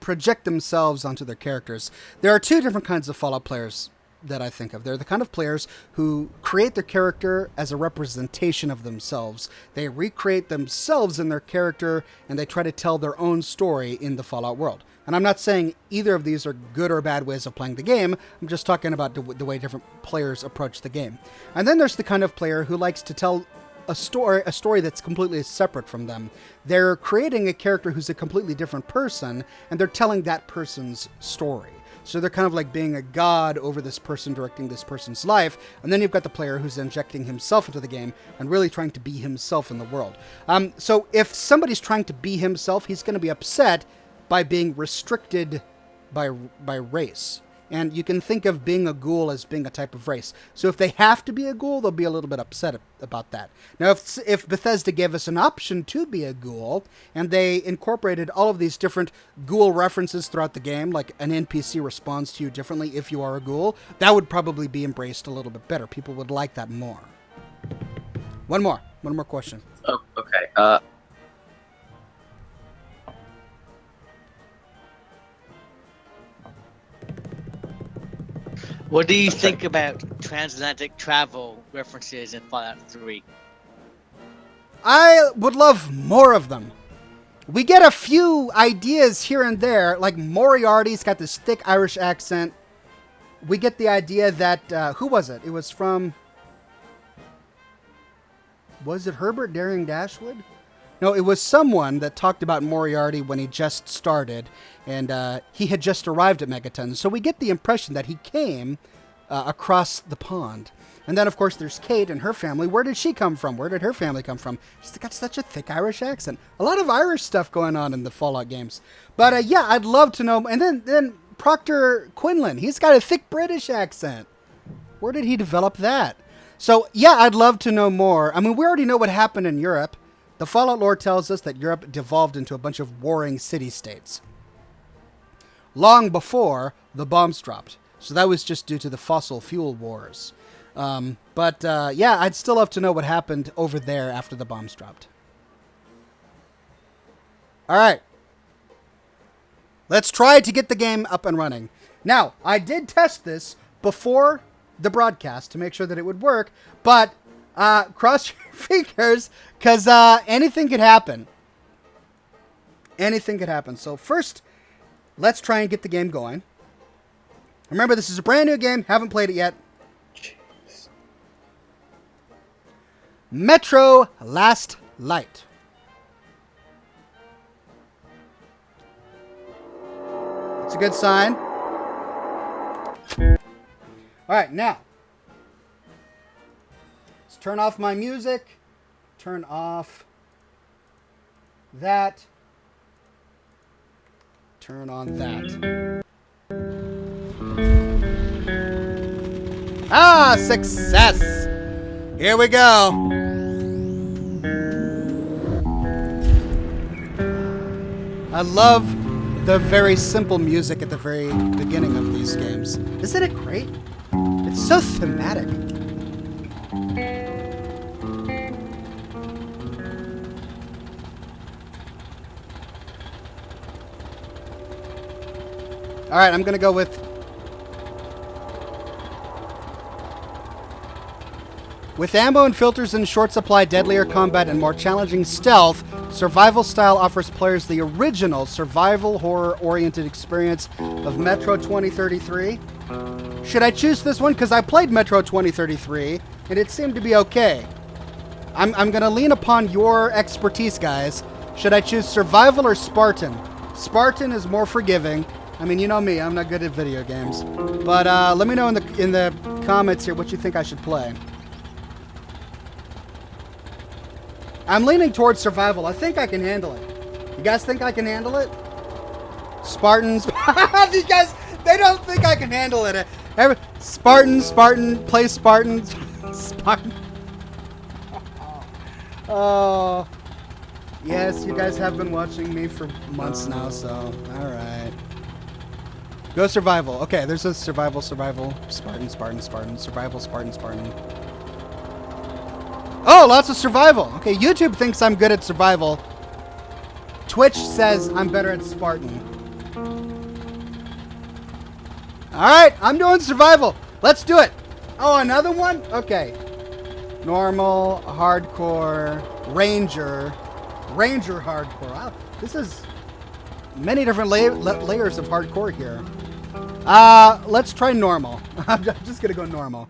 project themselves onto their characters. There are 2 different kinds of Fallout players that I think of. They're the kind of players who create their character as a representation of themselves. They recreate themselves in their character, and they try to tell their own story in the Fallout world. And I'm not saying either of these are good or bad ways of playing the game. I'm just talking about the way different players approach the game. And then there's the kind of player who likes to tell a story that's completely separate from them. They're creating a character who's a completely different person, and they're telling that person's story. So they're kind of like being a god over this person, directing this person's life. And then you've got the player who's injecting himself into the game and really trying to be himself in the world. So if somebody's trying to be himself, he's going to be upset by being restricted by race. And you can think of being a ghoul as being a type of race. So if they have to be a ghoul, they'll be a little bit upset about that. Now, if Bethesda gave us an option to be a ghoul, and they incorporated all of these different ghoul references throughout the game, like an NPC responds to you differently if you are a ghoul, that would probably be embraced a little bit better. People would like that more. One more question. Oh, okay. What do you think about transatlantic travel references in Fallout 3? I would love more of them. We get a few ideas here and there, like Moriarty's got this thick Irish accent. We get the idea that, who was it? It was from, was it Herbert Daring Dashwood? No, it was someone that talked about Moriarty when he just started, and he had just arrived at Megaton. So we get the impression that he came across the pond. And then, of course, there's Kate and her family. Where did she come from? Where did her family come from? She's got such a thick Irish accent. A lot of Irish stuff going on in the Fallout games. But yeah, I'd love to know. And then Proctor Quinlan, he's got a thick British accent. Where did he develop that? So yeah, I'd love to know more. I mean, we already know what happened in Europe. The Fallout lore tells us that Europe devolved into a bunch of warring city-states long before the bombs dropped. So that was just due to the fossil fuel wars. Yeah, I'd still love to know what happened over there after the bombs dropped. All right. Let's try to get the game up and running. Now, I did test this before the broadcast to make sure that it would work, but cross your fingers, because anything could happen. Anything could happen. So first, let's try and get the game going. Remember, this is a brand new game. Haven't played it yet. Jeez. Metro Last Light. It's a good sign. All right, now. Let's turn off my music. Turn off that. Turn on that. Ah, success! Here we go. I love the very simple music at the very beginning of these games. Isn't it great? It's so thematic. All right, I'm going to go with ammo and filters in short supply, deadlier combat, and more challenging stealth, survival style offers players the original survival horror-oriented experience of Metro 2033. Should I choose this one? Because I played Metro 2033, and it seemed to be okay. I'm going to lean upon your expertise, guys. Should I choose survival or Spartan? Spartan is more forgiving. I mean, you know me, I'm not good at video games. But let me know in the comments here what you think I should play. I'm leaning towards survival. I think I can handle it. You guys think I can handle it? Spartans. These guys, they don't think I can handle it. Spartan, play Spartan. Spartan. Oh. Yes, you guys have been watching me for months now, so alright. Go survival. Okay, there's a survival. Spartan, survival, Spartan. Oh, lots of survival. Okay, YouTube thinks I'm good at survival. Twitch says I'm better at Spartan. Alright, I'm doing survival. Let's do it. Oh, another one? Okay. Normal, hardcore, ranger, hardcore. Wow, this is many different layers of hardcore here. Let's try normal. I'm just gonna go normal.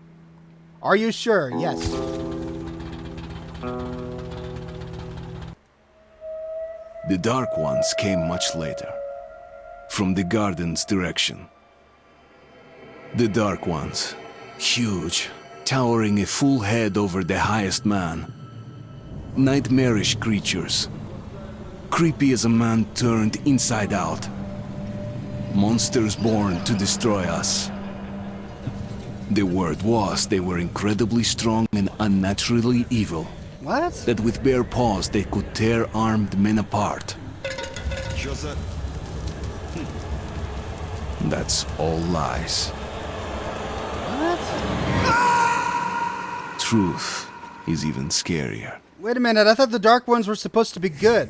Are you sure? Yes. The Dark Ones came much later, from the garden's direction. The Dark Ones, huge, towering a full head over the highest man. Nightmarish creatures, creepy as a man turned inside out. Monsters born to destroy us. The word was they were incredibly strong and unnaturally evil. What? That with bare paws they could tear armed men apart. That's all lies. What? Truth is even scarier. Wait a minute, I thought the Dark Ones were supposed to be good.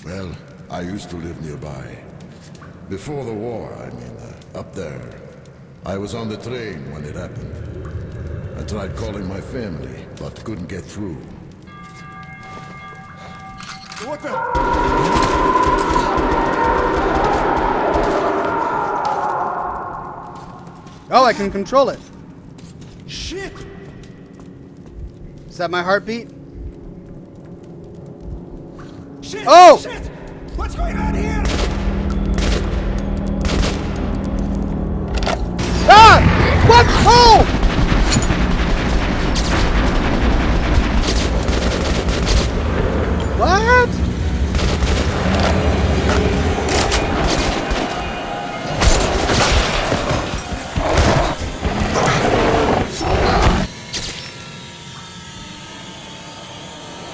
Well, I used to live nearby. Before the war, I mean, up there. I was on the train when it happened. I tried calling my family, but couldn't get through. What the? Oh, I can control it. Shit! Is that my heartbeat? Shit! Oh! Shit! What's going on here? Ah! What? Oh! What?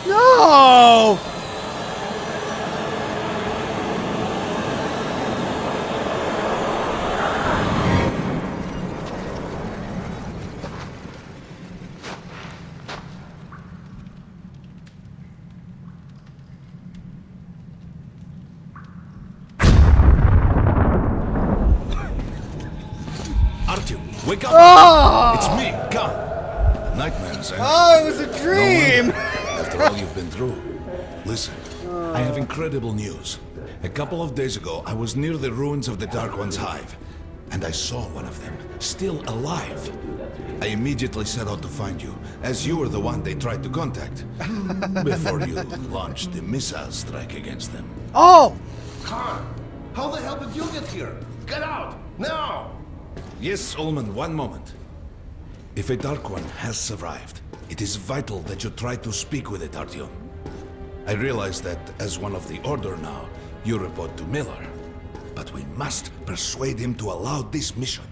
No! Artyom, wake up! Oh! It's me, God! Nightmares, eh? Oh, it was a No dream! wonder, after all you've been through. Listen, I have incredible news. A couple of days ago, I was near the ruins of the Dark One's hive, and I saw one of them, still alive. I immediately set out to find you, as you were the one they tried to contact, before you launched the missile strike against them. Oh! Khan, how the hell did you get here? Get out, now! Yes, Ullman, one moment. If a Dark One has survived, it is vital that you try to speak with it, Artyom. I realize that, as one of the Order now, you report to Miller. But we must persuade him to allow this mission.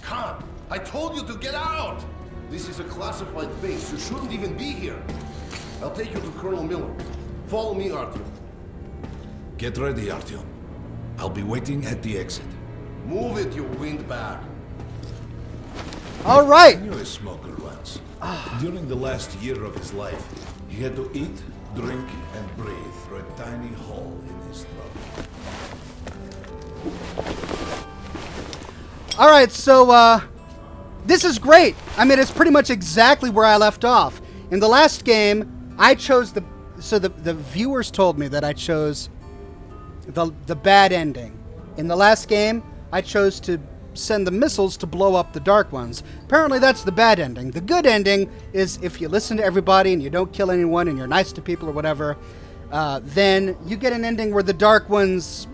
Khan, I told you to get out! This is a classified base. You shouldn't even be here. I'll take you to Colonel Miller. Follow me, Artyom. Get ready, Artyom. I'll be waiting at the exit. Move it, you windbag. All I right. knew a smoker once. During the last year of his life, he had to eat, drink, and breathe through a tiny hole in his throat. All right, so this is great. I mean, it's pretty much exactly where I left off. In the last game, I chose the viewers told me that I chose the bad ending. In the last game, I chose to send the missiles to blow up the Dark Ones. Apparently, that's the bad ending. The good ending is if you listen to everybody and you don't kill anyone and you're nice to people or whatever, then you get an ending where the Dark Ones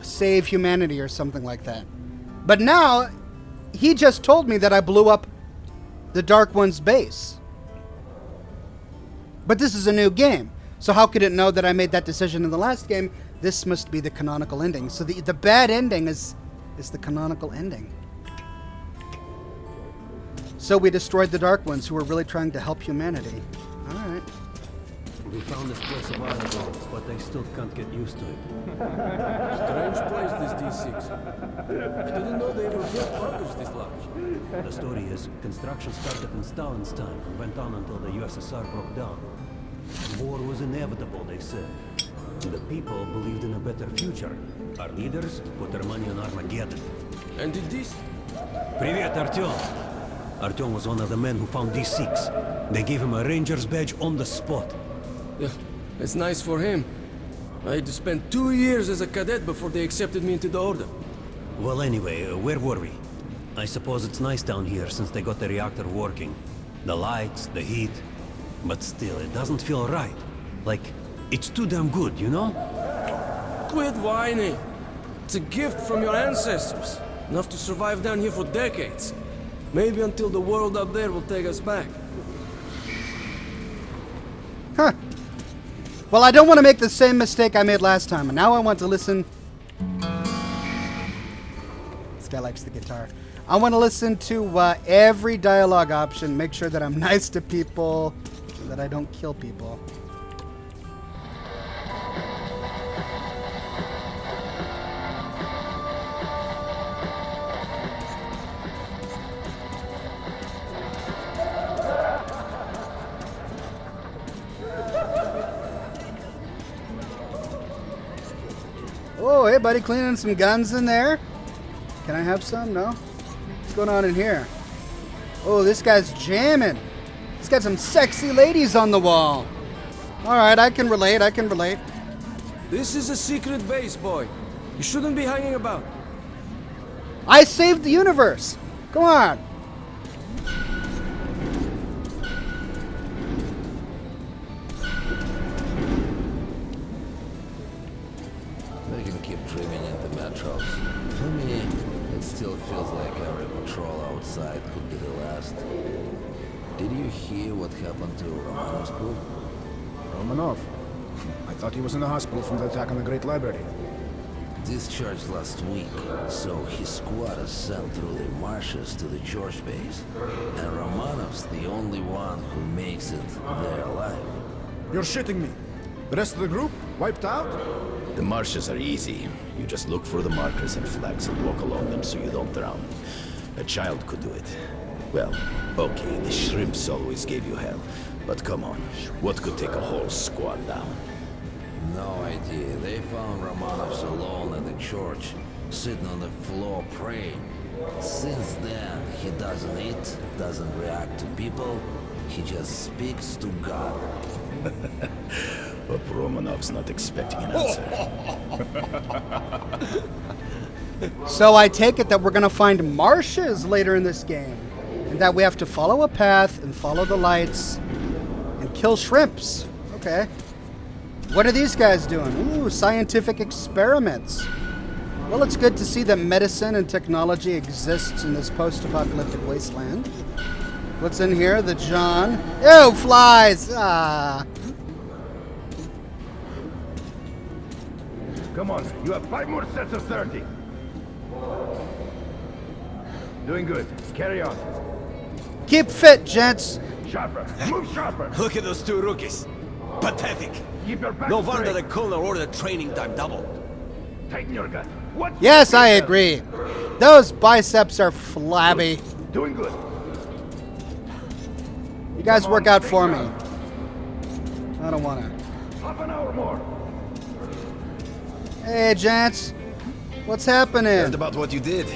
save humanity or something like that. But now, he just told me that I blew up the Dark One's base. But this is a new game. So how could it know that I made that decision in the last game? This must be the canonical ending. So the bad ending is the canonical ending. So we destroyed the Dark Ones who were really trying to help humanity. Alright. We found this place a while ago, but I still can't get used to it. Strange place, this D6. I didn't know they ever built bunkers this large. The story is, construction started in Stalin's time and went on until the USSR broke down. War was inevitable, they said. The people believed in a better future. Our leaders put their money on Armageddon. And did this? Привет, Artyom. Artyom was one of the men who found D6. They gave him a ranger's badge on the spot. Yeah, it's nice for him. I had to spend 2 years as a cadet before they accepted me into the order. Well, anyway, where were we? I suppose it's nice down here since they got the reactor working. The lights, the heat. But still, it doesn't feel right. Like, it's too damn good, you know? Quit whining. It's a gift from your ancestors. Enough to survive down here for decades. Maybe until the world up there will take us back. Huh. Well, I don't want to make the same mistake I made last time, and now I want to listen. This guy likes the guitar. I want to listen to every dialogue option, make sure that I'm nice to people, so that I don't kill people. Oh, hey, buddy, cleaning some guns in there. Can I have some? No? What's going on in here? Oh, this guy's jamming. He's got some sexy ladies on the wall. All right, I can relate. I can relate. This is a secret base, boy. You shouldn't be hanging about. I saved the universe. Come on. They can keep dreaming in the metros. For me, it still feels like every patrol outside could be the last. Did you hear what happened to Romanov's group? Romanov? I thought he was in the hospital from the attack on the Great Library. Discharged last week, so his squad is sent through the marshes to the George base. And Romanov's the only one who makes it there alive. You're shitting me. The rest of the group? Wiped out? The marshes are easy. You just look for the markers and flags and walk along them so you don't drown. A child could do it. Well, okay, the shrimps always gave you hell. But come on, what could take a whole squad down? No idea. They found Romanov's alone at the church, sitting on the floor praying. Since then, he doesn't eat, doesn't react to people. He just speaks to God. But Romanov's not expecting an answer. So I take it that we're going to find marshes later in this game. And that we have to follow a path and follow the lights and kill shrimps. Okay. What are these guys doing? Ooh, scientific experiments. Well, it's good to see that medicine and technology exists in this post-apocalyptic wasteland. What's in here? The John. Ew, flies! Ah. Come on, you have 5 more sets of 30. Doing good. Carry on. Keep fit, gents. Sharper. Move sharper. Look at those two rookies. Pathetic. Keep your back No wonder straight. the colonel ordered training time doubled. Tighten your gut. What? Yes, I agree. Those biceps are flabby. Doing good. You guys work out for me. I don't want to. Half an hour more. Hey, gents. What's happening? Heard about what you did.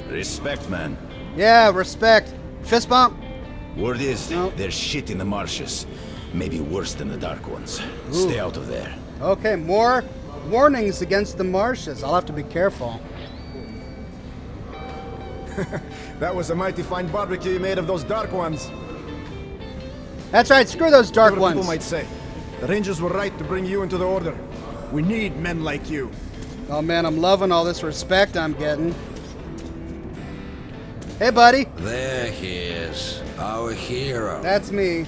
Respect, man. Yeah, respect. Fist bump? Word is, there's shit in the marshes. Maybe worse than the Dark Ones. Ooh. Stay out of there. Okay, more warnings against the marshes. I'll have to be careful. That was a mighty fine barbecue you made of those Dark Ones. That's right, screw those Dark Whatever Ones. People might say. The Rangers were right to bring you into the Order. We need men like you. Oh man, I'm loving all this respect I'm getting. Hey, buddy. There he is, our hero. That's me.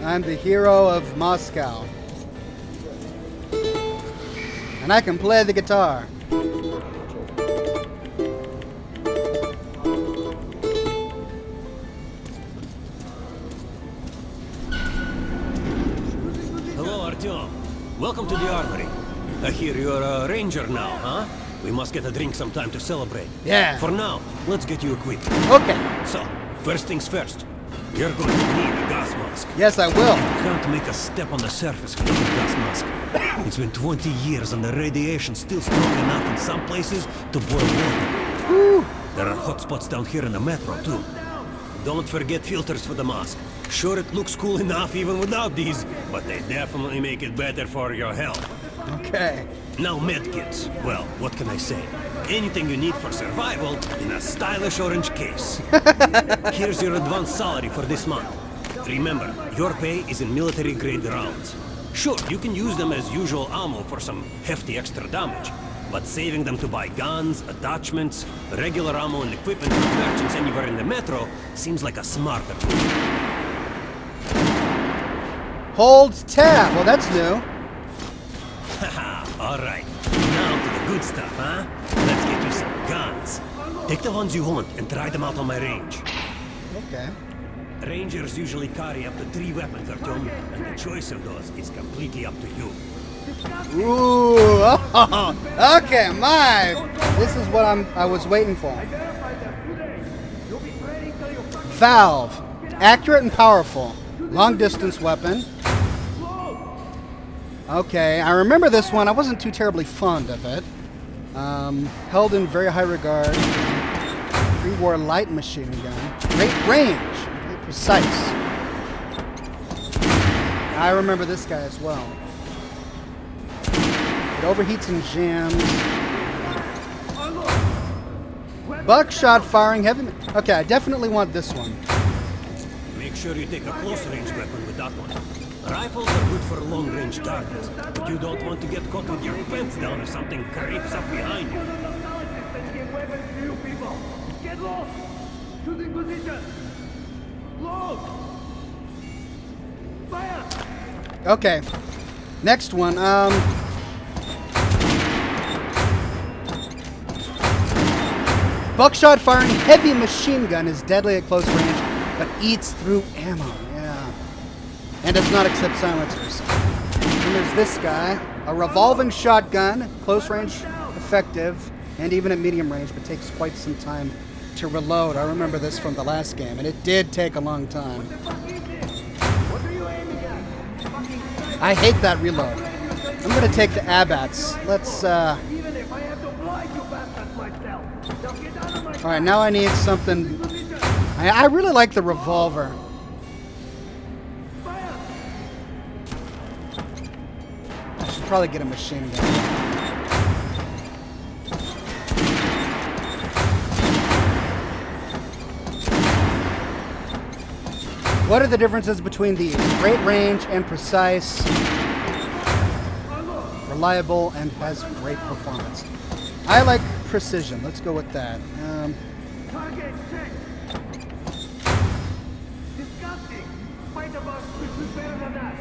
I'm the hero of Moscow. And I can play the guitar. welcome to the armory. I hear you're a ranger now, huh? We must get a drink sometime to celebrate. Yeah. For now, let's get you equipped. Okay. So, first things first. You're going to need a gas mask. Yes, I will. You can't make a step on the surface without a gas mask. It's been 20 years and the radiation's still strong enough in some places to boil water. Woo. There are hot spots down here in the metro, too. Don't forget filters for the mask. Sure, it looks cool enough even without these, but they definitely make it better for your health. Okay. Now medkits. Well, what can I say? Anything you need for survival in a stylish orange case. Here's your advance salary for this month. Remember, your pay is in military-grade rounds. Sure, you can use them as usual ammo for some hefty extra damage, but saving them to buy guns, attachments, regular ammo and equipment for merchants anywhere in the metro seems like a smarter move. Hold tab. Well, that's new. Haha, alright. Now to the good stuff, huh? Let's get you some guns. Take the ones you want and try them out on my range. Okay. Rangers usually carry up to 3 weapons, Artyom, and the choice of those is completely up to you. Ooh. Oh, okay, my. This is what I was waiting for. Valve. Accurate and powerful. Long distance weapon. Okay, I remember this one. I wasn't too terribly fond of it. Held in very high regard. Pre-war light machine gun. Great range. Very precise. I remember this guy as well. It overheats and jams. Buckshot firing heavy. Okay, I definitely want this one. Make sure you take a close-range weapon with that one. Rifles are good for long-range targets, but you don't want to get caught with your pants down if something creeps up behind you. Get lost! Shooting position! Load! Fire! Okay. Next one. Buckshot firing heavy machine gun is deadly at close range, but eats through ammo. Yeah. And does not accept silencers. And there's this guy. A revolving shotgun, close range, effective, and even at medium range, but takes quite some time to reload. I remember this from the last game, and it did take a long time. I hate that reload. I'm gonna take the ABATs. Let's, Alright, now I need something... I really like the revolver. I should probably get a machine gun. What are the differences between these? Great range and precise. Reliable and has great performance. I like precision. Let's go with that. Target check! Disgusting! Fight about is better than that!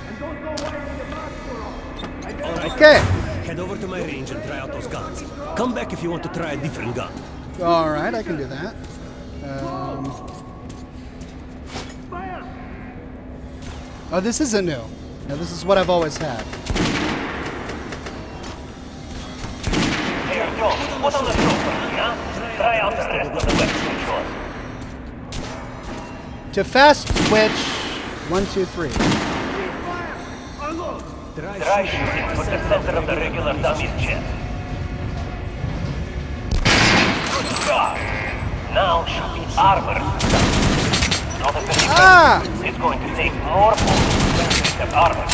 And don't go wiping the mask for all! Okay. Head over to my range and try out those guns. Come back if you want to try a different gun. Alright, I can do that. Oh, this isn't new. No, this is what I've always had. Here, John, put on the show for me, huh? Try out the rest of the weapons choice. To fast switch, 1, 2, 3. Try shooting for the center of the regular dummy's chest. Good job! Now shoot the armor. Notice the difference. It's going to take more bullets to accept armor.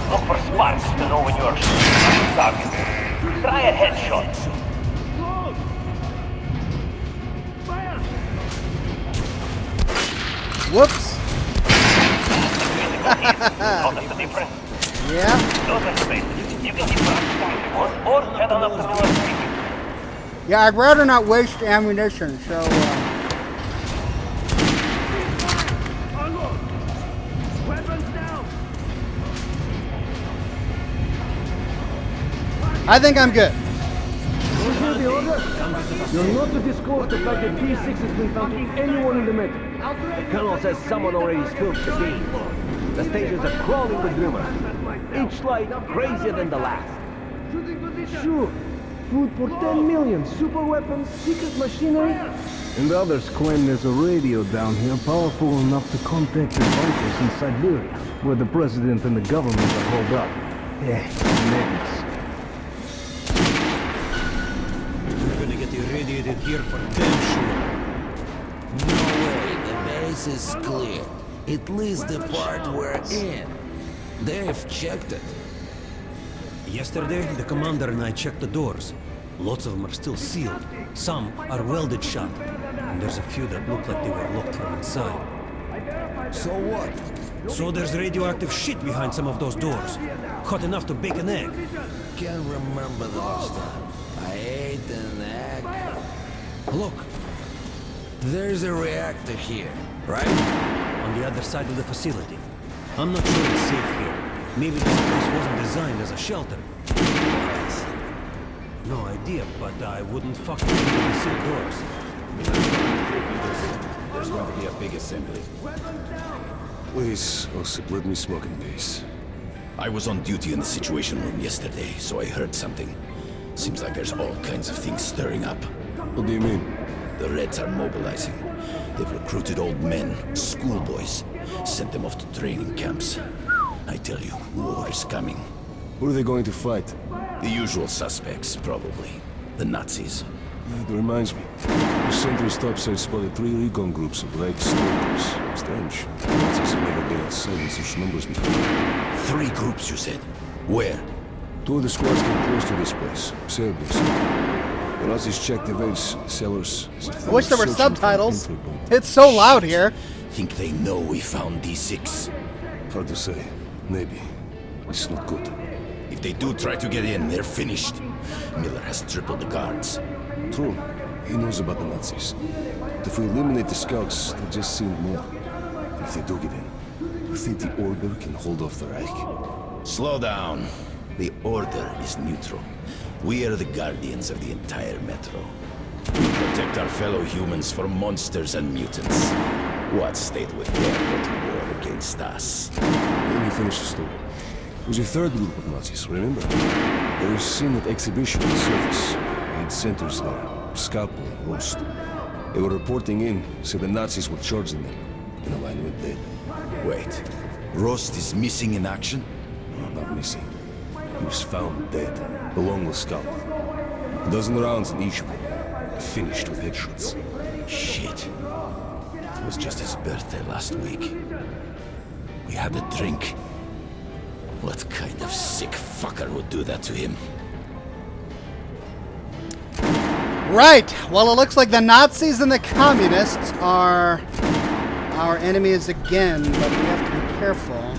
Look for sparks to know when you are shooting at the target. Try a headshot. Whoops. Notice the difference? Yeah. Those are spaces. You can keep practicing if you want, or head on up to Miller Street. Yeah, I'd rather not waste ammunition, so... I think I'm good. You're the order? You're not to disclose the fact that D6 has been found to anyone in the metro. The colonel says someone already spilled the beans. The stages are crawling with rumors. Each flight crazier than the last. Sure. Food for 10 million, super weapons, secret machinery. And others claim there's a radio down here powerful enough to contact the bunkers in Siberia, where the president and the government are holed up. Yeah, madness. We're gonna get irradiated here for damn sure. No way, the base is clear. At least the part we're in. They've checked it. Yesterday, the commander and I checked the doors. Lots of them are still sealed. Some are welded shut. And there's a few that look like they were locked from inside. So what? So there's radioactive shit behind some of those doors. Hot enough to bake an egg. Can't remember the last time I ate an egg. Look, there's a reactor here, right? On the other side of the facility. I'm not sure it's safe here. Maybe this place wasn't designed as a shelter. No idea, but I wouldn't fucking with the sealed doors. There's going to be a big assembly. Please, Osip, let me smoke in peace. I was on duty in the Situation Room yesterday, so I heard something. Seems like there's all kinds of things stirring up. What do you mean? The Reds are mobilizing. They've recruited old men, schoolboys, sent them off to training camps. I tell you, war is coming. Who are they going to fight? The usual suspects, probably. The Nazis. That reminds me. The Sentry's topside spotted 3 recon groups of Lake Stormers. Strange. The Nazis have never been outside in such numbers before. 3 groups, you said? Where? 2 of the squads came close to this place. Cerberus. The Nazis checked the vents, cellars. I wish there were subtitles. It's so loud here. Think they know we found D6? Hard to say. Maybe. It's not good. If they do try to get in, they're finished. Miller has tripled the guards. True. He knows about the Nazis. But if we eliminate the scouts, they'll just send more. And if they do get in, you think the Order can hold off the Reich? Slow down. The Order is neutral. We are the guardians of the entire Metro. We protect our fellow humans from monsters and mutants. What state would dare go to war against us? Let me finish the story. It was a 3rd group of Nazis, remember? They were seen at exhibition on the surface. They had centers there, Scalpel and Roast. They were reporting in, said the Nazis were charging them, and the line went dead. Wait, Roast is missing in action? No, not missing. He was found dead, along with Scalpel. A dozen rounds in each one, finished with headshots. Shit. It was just his birthday last week. We had a drink. What kind of sick fucker would do that to him? Right. Well, it looks like the Nazis and the Communists are our enemies again, but we have to be careful.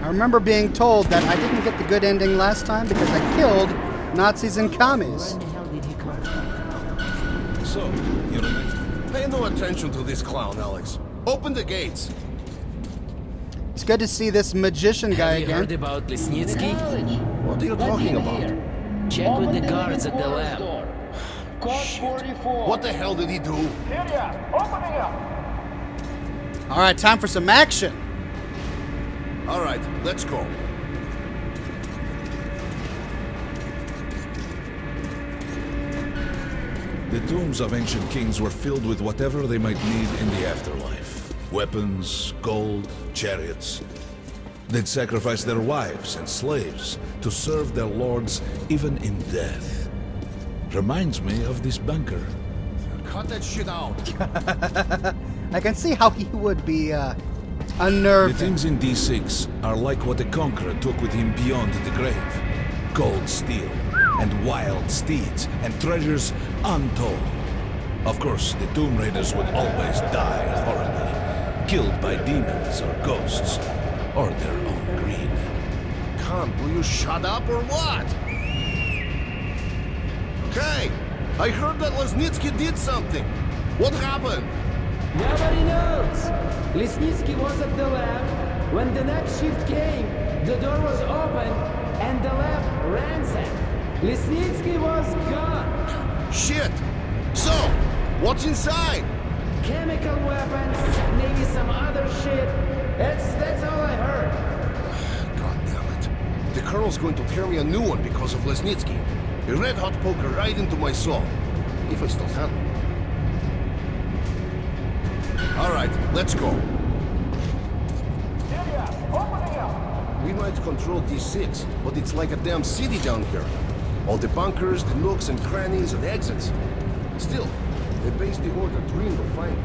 I remember being told that I didn't get the good ending last time because I killed Nazis and commies. So, you're next. Pay no attention to this clown, Alex. Open the gates. It's good to see this magician guy Have you again. heard about Lesnitsky? What are you talking about? Check with the guards at the lab. What the hell did he do? All right, time for some action. All right, let's go. The tombs of ancient kings were filled with whatever they might need in the afterlife. Weapons, gold, chariots. They'd sacrifice their wives and slaves to serve their lords even in death. Reminds me of this bunker. Cut that shit out. I can see how he would be The unnerving. things in D6 are like what the Conqueror took with him beyond the grave. Gold steel, and wild steeds, and treasures untold. Of course, the Tomb Raiders would always die horribly, killed by demons or ghosts, or their own greed. Khan, will you shut up or what? Hey, I heard that Lesnitsky did something. What happened? Nobody knows. Lesnitsky was at the lab. When the next shift came, the door was open and the lab ransacked. Lesnitsky was gone. Shit! So, what's inside? Chemical weapons, maybe some other shit. That's all I heard. God damn it. The Colonel's going to tear me a new one because of Lesnitsky. A red-hot poker right into my soul. If I still have it. Alright, let's go. We might control D6, but it's like a damn city down here. All the bunkers, the nooks and crannies and exits. Still, the base the Order dreamed of finding.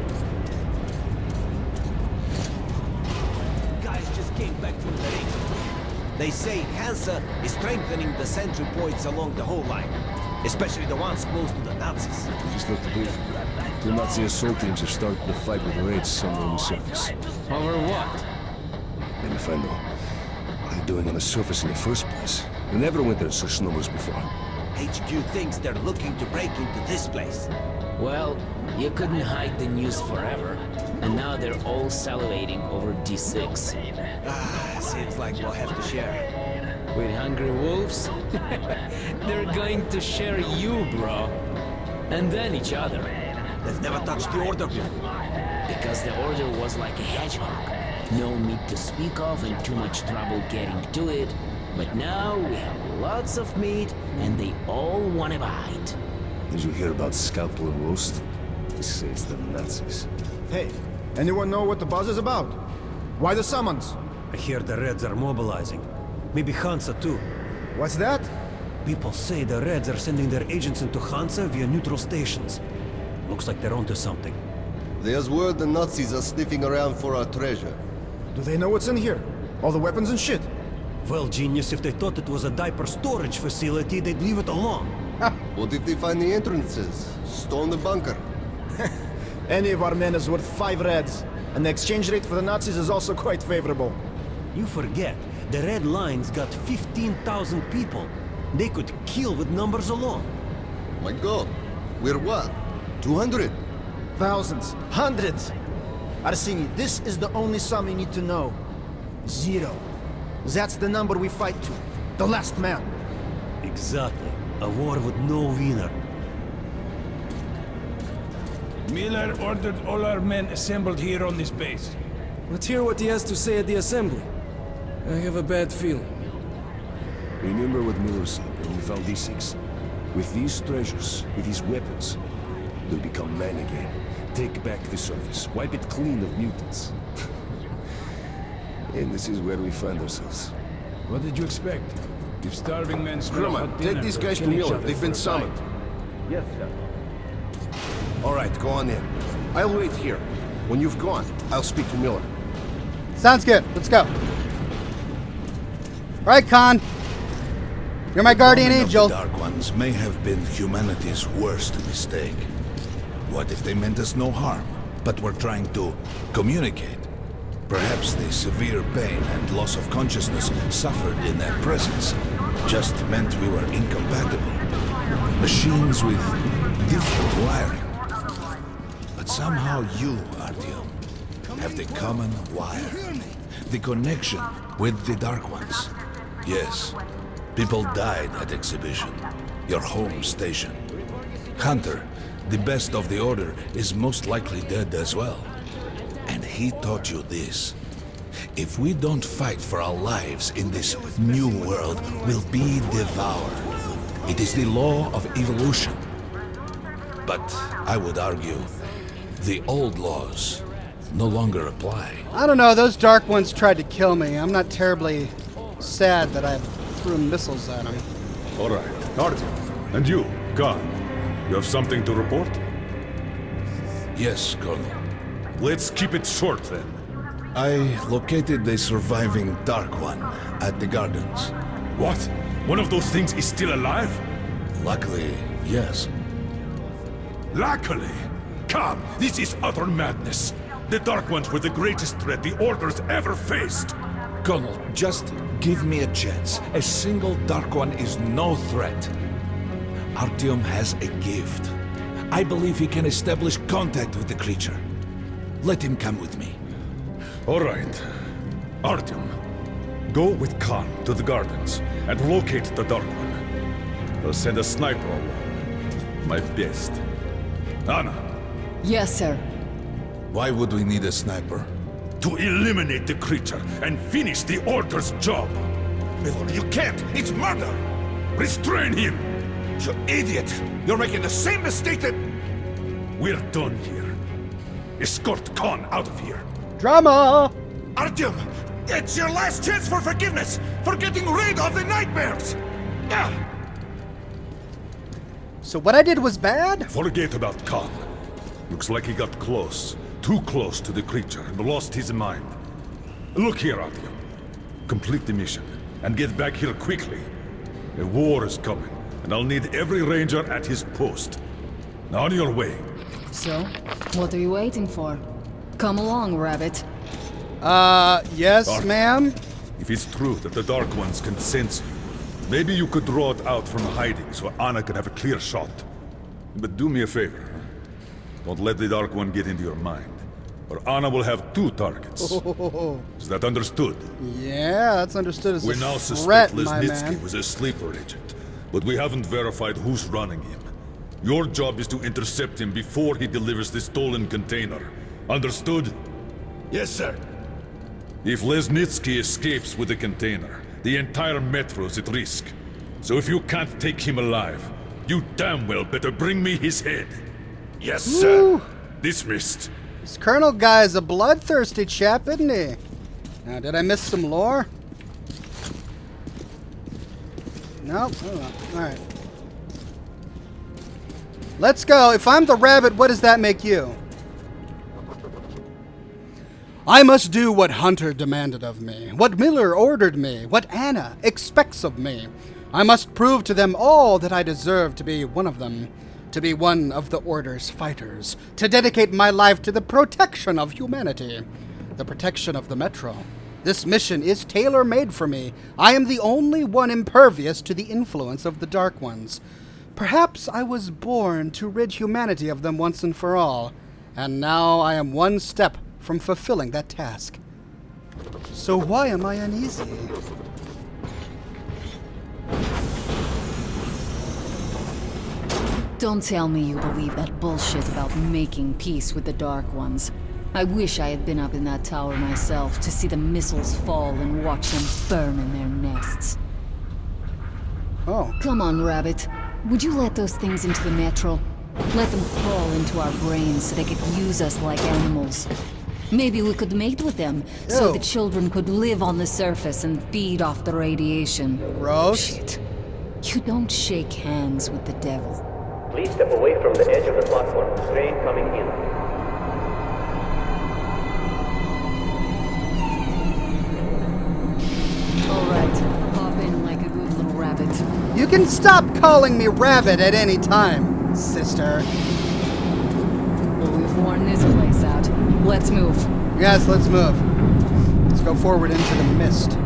Guys just came back from the ring. They say Hansa is strengthening the sentry points along the whole line, especially the ones close to the Nazis. We just left the briefing. The Nazi assault teams have started the fight with raids somewhere on the surface. Over what? And if I know what they're doing on the surface in the first place, they never went there in such numbers before. HQ thinks they're looking to break into this place. Well, you couldn't hide the news forever, and now they're all salivating over D6. Seems like we'll have to share. With hungry wolves? They're going to share you, bro. And then each other. They've never touched the Order before. Because the Order was like a hedgehog. No meat to speak of and too much trouble getting to it. But now we have lots of meat, and they all want a bite. Did you hear about Scalpel and Roast? They say it's the Nazis. Hey, anyone know what the buzz is about? Why the summons? I hear the Reds are mobilizing. Maybe Hansa too. What's that? People say the Reds are sending their agents into Hansa via neutral stations. Looks like they're onto something. There's word the Nazis are sniffing around for our treasure. Do they know what's in here? All the weapons and shit? Well, genius, if they thought it was a diaper storage facility, they'd leave it alone. What if they find the entrances? Storm the bunker? Any of our men is worth 5 Reds. And the exchange rate for the Nazis is also quite favorable. You forget, the Red Line's got 15,000 people. They could kill with numbers alone. My God, we're what? 200? Thousands. Hundreds. Arseny, this is the only sum you need to know. 0. That's the number we fight to. The last man. Exactly. A war with no winner. Miller ordered all our men assembled here on this base. Let's hear what he has to say at the assembly. I have a bad feeling. Remember what Miller said when we found D6. With these treasures, with these weapons, we'll become men again. Take back the surface. Wipe it clean of mutants. And this is where we find ourselves. What did you expect? If starving men smell Grumman, hot take dinner, these they'll guys to kill each Miller. other They've been for a summoned. bite. Yes, sir. Alright, go on in. I'll wait here. When you've gone, I'll speak to Miller. Sounds good. Let's go. All right, Khan. You're my guardian The angel. Dark Ones may have been humanity's worst mistake. What if they meant us no harm, but were trying to communicate? Perhaps the severe pain and loss of consciousness suffered in their presence just meant we were incompatible. Machines with different wiring. But somehow you, Artyom, have the common wire. The connection with the Dark Ones. Yes, people died at Exhibition, your home station. Hunter, the best of the Order, is most likely dead as well. And he taught you this. If we don't fight for our lives in this new world, we'll be devoured. It is the law of evolution. But I would argue, the old laws no longer apply. I don't know. Those Dark Ones tried to kill me. I'm not terribly sad that I threw missiles at them. All right, Artyom. And you, Khan. You have something to report? Yes, Colonel. Let's keep it short, then. I located the surviving Dark One at the Gardens. What? One of those things is still alive? Luckily, yes. Luckily? Come, this is utter madness. The Dark Ones were the greatest threat the Order's ever faced. Colonel, just give me a chance. A single Dark One is no threat. Artyom has a gift. I believe he can establish contact with the creature. Let him come with me. All right. Artyom, go with Khan to the Gardens and locate the Dark One. I'll send a sniper along. My best. Anna. Yes, sir. Why would we need a sniper? To eliminate the creature and finish the Order's job. Miller, you can't! It's murder! Restrain him! You idiot! You're making the same mistake that... We're done here. Escort Khan out of here. Drama! Artyom! It's your last chance for forgiveness! For getting rid of the nightmares! Ah! So what I did was bad? Forget about Khan. Looks like he got close. Too close to the creature and lost his mind. Look here, Artyom. Complete the mission and get back here quickly. A war is coming, and I'll need every ranger at his post. Now on your way. So, what are you waiting for? Come along, Rabbit. Yes, Artyom, ma'am? If it's true that the Dark Ones can sense you, maybe you could draw it out from hiding so Anna can have a clear shot. But do me a favor. Don't let the Dark One get into your mind, or Anna will have 2 targets. Is that understood? Yeah, that's understood as we a now threat, suspect my Lesnitsky man. was a sleeper agent, but we haven't verified who's running him. Your job is to intercept him before he delivers the stolen container. Understood? Yes, sir. If Lesnitsky escapes with the container, the entire metro's at risk. So if you can't take him alive, you damn well better bring me his head. Yes, sir. Dismissed. This Colonel guy is a bloodthirsty chap, isn't he? Now, did I miss some lore? Nope. Oh, alright. Let's go. If I'm the rabbit, what does that make you? I must do what Hunter demanded of me, what Miller ordered me, what Anna expects of me. I must prove to them all that I deserve to be one of them, to be one of the Order's fighters, to dedicate my life to the protection of humanity, the protection of the Metro. This mission is tailor-made for me. I am the only one impervious to the influence of the Dark Ones. Perhaps I was born to rid humanity of them once and for all, and now I am one step from fulfilling that task. So why am I uneasy? Don't tell me you believe that bullshit about making peace with the Dark Ones. I wish I had been up in that tower myself to see the missiles fall and watch them burn in their nests. Oh. Come on, Rabbit. Would you let those things into the Metro? Let them crawl into our brains so they could use us like animals. Maybe we could mate with them, so the children could live on the surface and feed off the radiation. Gross. Shit. You don't shake hands with the devil. Please step away from the edge of the platform. Train coming in. Alright, hop in like a good little rabbit. You can stop calling me Rabbit at any time, sister. Well, we've worn this place out. Let's move. Yes, let's move. Let's go forward into the mist.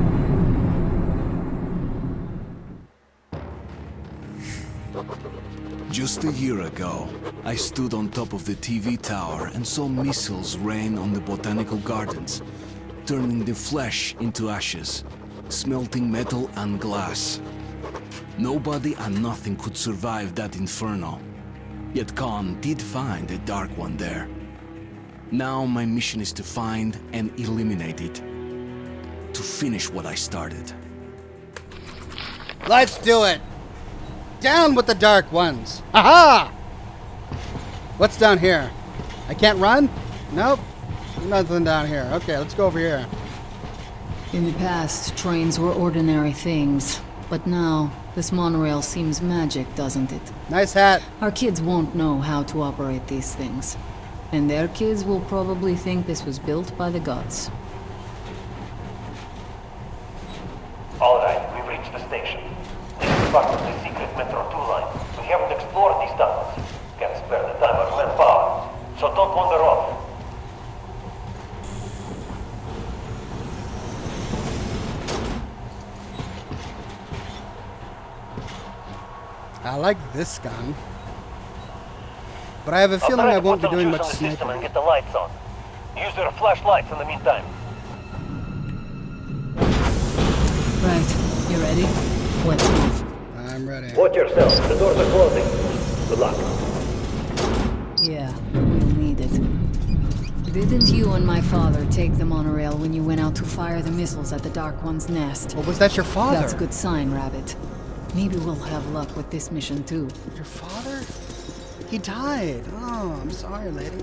Just a year ago, I stood on top of the TV tower and saw missiles rain on the botanical gardens, turning the flesh into ashes, smelting metal and glass. Nobody and nothing could survive that inferno. Yet Khan did find a Dark One there. Now my mission is to find and eliminate it. To finish what I started. Let's do it! Down with the Dark Ones! Aha! What's down here? I can't run? Nope. Nothing down here. Okay, let's go over here. In the past, trains were ordinary things. But now, this monorail seems magic, doesn't it? Nice hat. Our kids won't know how to operate these things. And their kids will probably think this was built by the gods. Alright, we've reached the station. This is part of the secret Metro 2 line. We haven't explored these tunnels. Can't spare the time or manpower. So don't wander off. I like this gun. But I have a feeling I won't be doing much sniping. And sniping. get the lights on. Use your flashlights in the meantime. Right, you ready? Let's move. I'm ready. Watch yourself. The doors are closing. Good luck. Yeah, we'll need it. Didn't you and my father take the monorail when you went out to fire the missiles at the Dark One's nest? Well, was that your father? That's a good sign, Rabbit. Maybe we'll have luck with this mission, too. Your father? He died. Oh, I'm sorry, lady.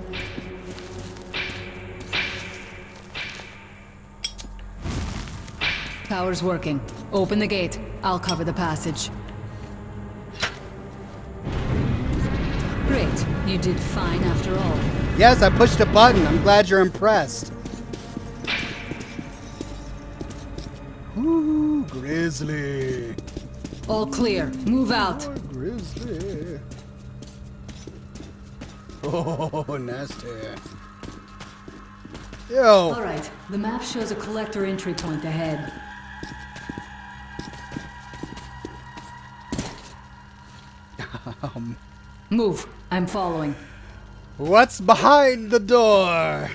Power's working. Open the gate. I'll cover the passage. Great. You did fine after all. Yes, I pushed a button. I'm glad you're impressed. Ooh, Grizzly. All clear. Move out. Oh, Grizzly. Oh, nasty. Yo. All right. The map shows a collector entry point ahead. Move. I'm following. What's behind the door?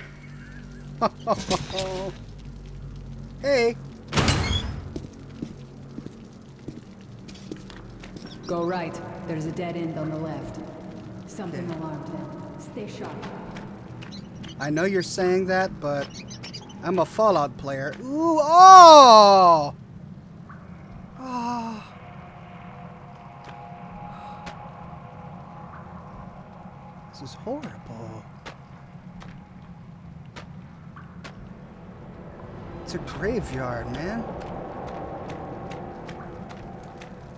Hey. Go right. There's a dead end on the left. Something alarmed him. Stay sharp. I know you're saying that, but I'm a Fallout player. Ooh, oh! Oh. This is horrible. It's a graveyard, man.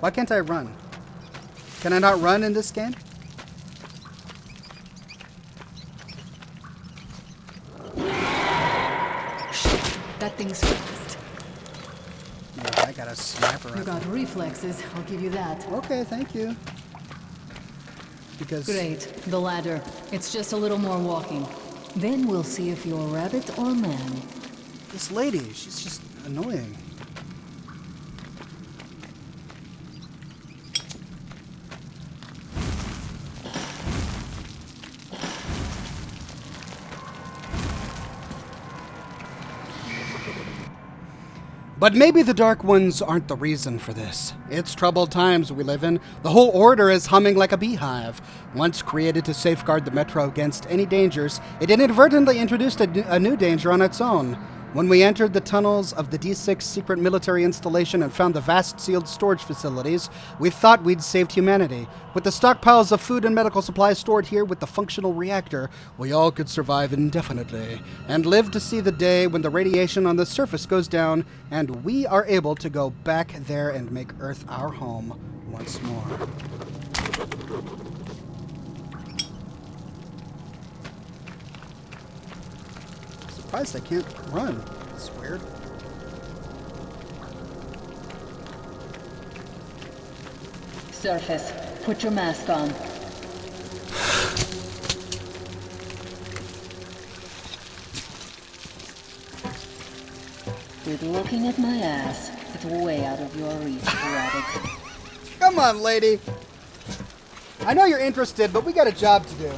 Why can't I run? Can I not run in this game? That thing's fast. Yeah, I got a sniper. You got reflexes, I'll give you that. Okay, thank you. Because... Great. The ladder. It's just a little more walking. Then we'll see if you're rabbit or man. This lady, she's just annoying. But maybe the Dark Ones aren't the reason for this. It's troubled times we live in. The whole order is humming like a beehive. Once created to safeguard the Metro against any dangers, it inadvertently introduced a new danger on its own. When we entered the tunnels of the D6 secret military installation and found the vast sealed storage facilities, we thought we'd saved humanity. With the stockpiles of food and medical supplies stored here with the functional reactor, we all could survive indefinitely and live to see the day when the radiation on the surface goes down and we are able to go back there and make Earth our home once more. Surprised I can't run. It's weird. Surface. Put your mask on. Quit looking at my ass. It's way out of your reach, Rabbit. Come on, lady. I know you're interested, but we got a job to do.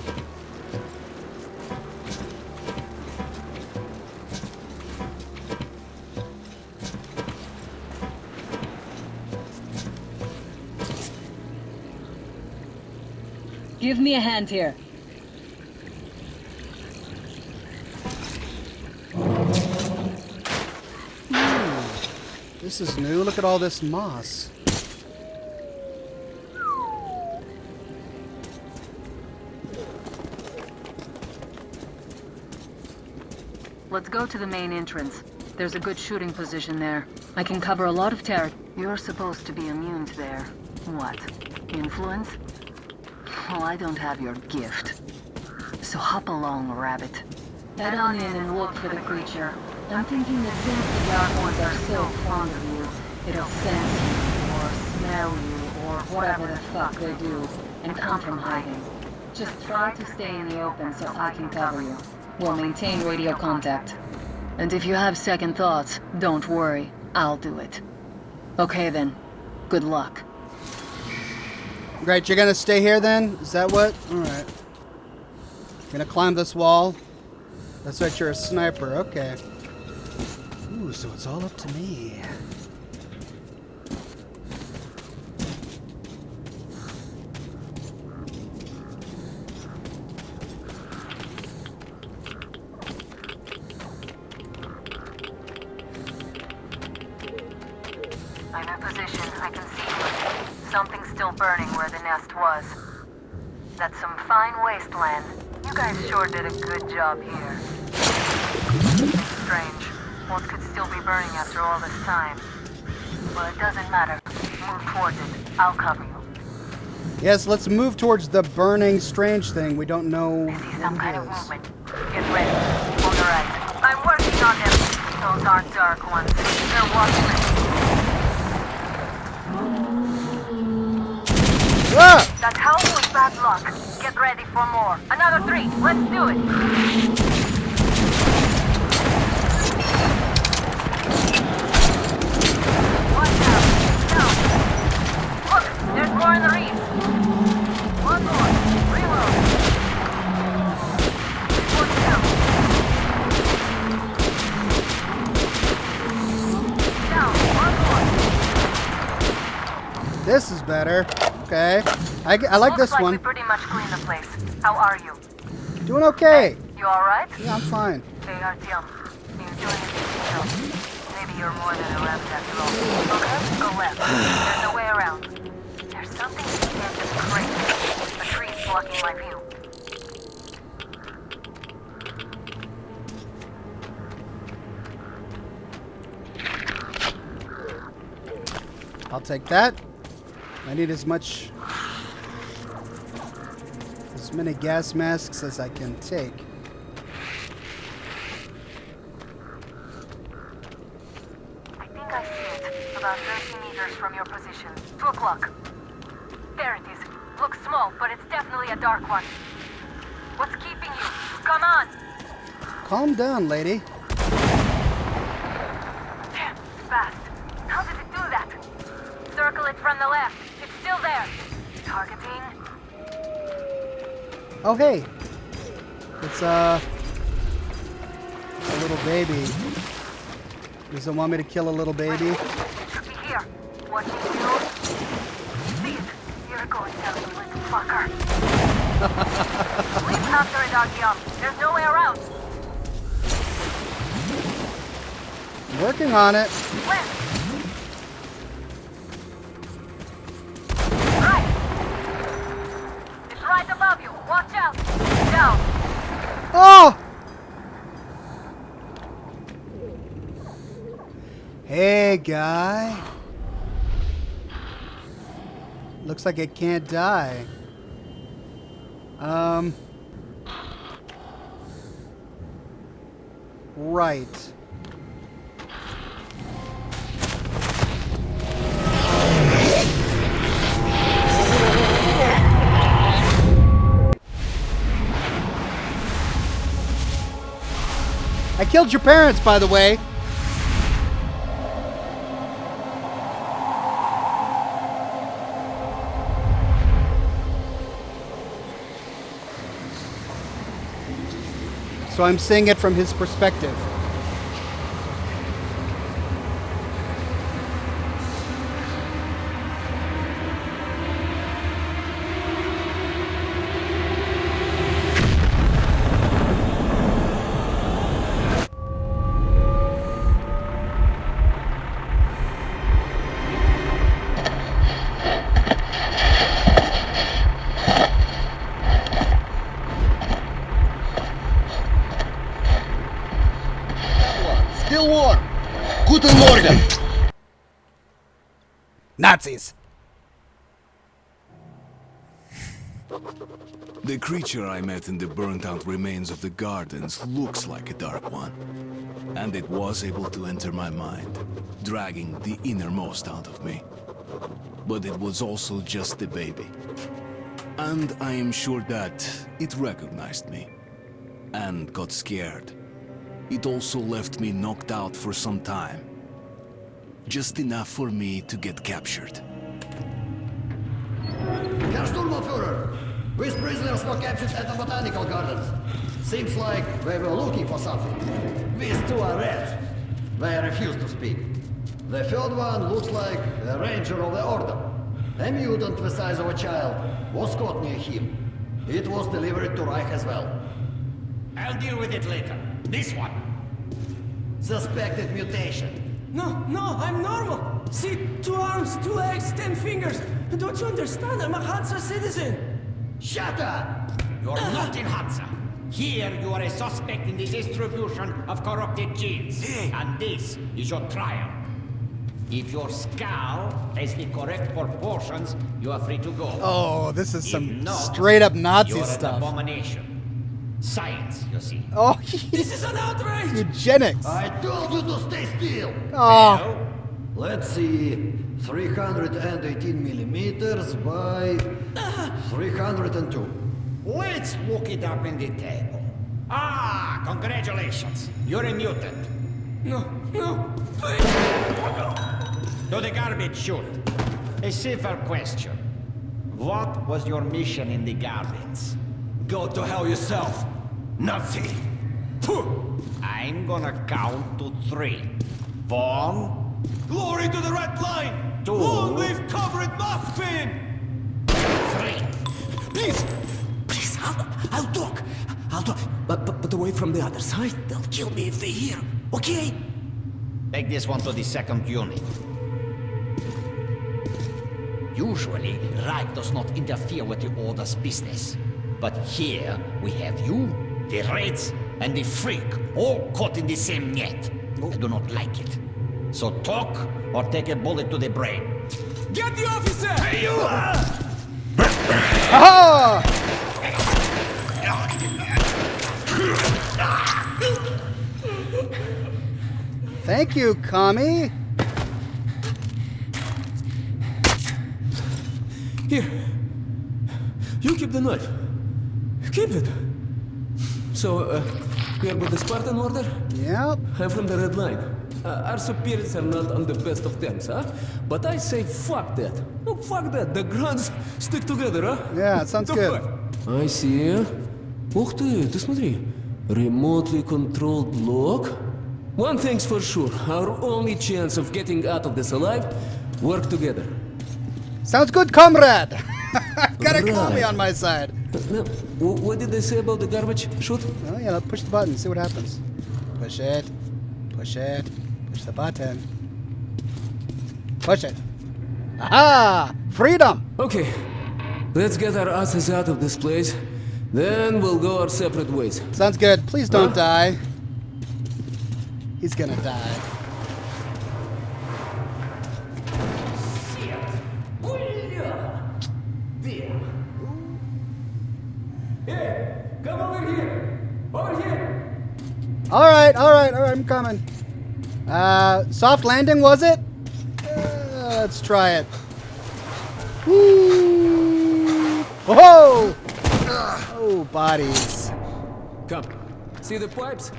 Give me a hand here. This is new. Look at all this moss. Let's go to the main entrance. There's a good shooting position there. I can cover a lot of territory. You're supposed to be immune to their... what? Influence? Well, I don't have your gift. So hop along, Rabbit. Head on in and look for the creature. I'm thinking that since the Dark Ones are so fond of you, it'll sense you, or smell you, or whatever the fuck they do, and come from hiding. Just try to stay in the open so I can cover you. We'll maintain radio contact. And if you have second thoughts, don't worry. I'll do it. Okay then. Good luck. Great, you're gonna stay here then? Is that what? Alright. Gonna climb this wall? That's right, you're a sniper. Okay. Ooh, so it's all up to me. Something's still burning where the nest was. That's some fine wasteland. You guys sure did a good job here. Strange. What could still be burning after all this time? Well, it doesn't matter. Move towards it. I'll cover you. Yes, let's move towards the burning strange thing. We don't know what Kind it of is. movement. Get ready. On the right. I'm working on them. Those aren't dark ones. They're watchmen. Ah! That howl was bad luck. Get ready for more. Another 3. Let's do it. Watch out. Now. Look, there's more in the reef. One more. Reload. Watch out. Down. One more. This is better. Okay. I like this Looks like one. we pretty much cleaned the place. How are you? Doing okay. You alright? Yeah, I'm fine. Hey, Artyom. You're doing it. Maybe you're more than a left after all. Okay, go left. There's no way around. There's something you can't just break. A tree's blocking my view. I'll take that. I need as many gas masks as I can take. I think I see it. About 30 meters from your position. 2 o'clock. There it is. Looks small, but it's definitely a dark one. What's keeping you? Come on! Calm down, lady. Damn, fast. How did it do that? Circle it from the left. It's still there. Targeting. Oh, hey. It's a little baby. Does it want me to kill a little baby? It should be here. Watching you. See it. You're going down, you little fucker. Leave after it, Artyom. There's no way around. Working on it. Left. Right. It's right above you. Watch out. Down. Oh! Hey, guy. Looks like it can't die. Right. I killed your parents, by the way. So I'm seeing it from his perspective. Still warm. Guten Morgen. Nazis. The creature I met in the burnt-out remains of the gardens looks like a dark one. And it was able to enter my mind, dragging the innermost out of me. But it was also just a baby. And I am sure that it recognized me and got scared. It also left me knocked out for some time. Just enough for me to get captured. Herr Sturmbannführer, these prisoners were captured at the botanical gardens. Seems like they were looking for something. These two are red. They refuse to speak. The third one looks like a ranger of the order. A mutant the size of a child was caught near him. It was delivered to Reich as well. I'll deal with it later. This one. Suspected mutation. No, I'm normal. See, 2 arms, 2 legs, 10 fingers. Don't you understand? I'm a Hansa citizen. Shut up! You're not in Hansa. Here you are a suspect in the distribution of corrupted genes. And this is your trial. If your skull has the correct proportions, you are free to go. Oh, this is If some not, straight up Nazi you're stuff. An abomination. Science, you see. Oh, this is an outrage! Eugenics. I told you to stay still. Oh. Let's see. 318 millimeters by 302. Let's look it up in the table. Ah, congratulations. You're a mutant. No, To the garbage chute. A simple question. What was your mission in the gardens? Go to hell yourself, Nazi. I'm gonna count to 3. 1. Glory to the red line! 2. Long live covered Moskvin! 3. Please, I'll talk. But away from the other side. They'll kill me if they hear. Okay? Take this one to the 2nd unit. Usually, Reich does not interfere with the Order's business. But here, we have you, the Reds, and the Freak, all caught in the same net. I do not like it. So talk, or take a bullet to the brain. Get the officer! Hey, you! Ah! Thank you, Kami. Here. You keep the knife. Keep it. So, you're with the Spartan Order? Yep. I'm from the Red Line. Our superiors are not on the best of terms, huh? But I say fuck that. No, fuck that. The grunts stick together, huh? Yeah, it sounds good. I see. Ух ты смотри. Remotely controlled lock? One thing's for sure. Our only chance of getting out of this alive, work together. Sounds good, comrade. I've got a Right. Kami on my side. Now, what did they say about the garbage chute? Oh yeah, push the button, see what happens. Push it. Push it. Push the button. Push it. Aha! Freedom! Okay. Let's get our asses out of this place. Then we'll go our separate ways. Sounds good. Please don't die. He's gonna die. Hey, come over here! Over here! Alright, I'm coming. Soft landing, was it? Let's try it. Woo! Whoa! Oh, bodies. Come. See the pipes?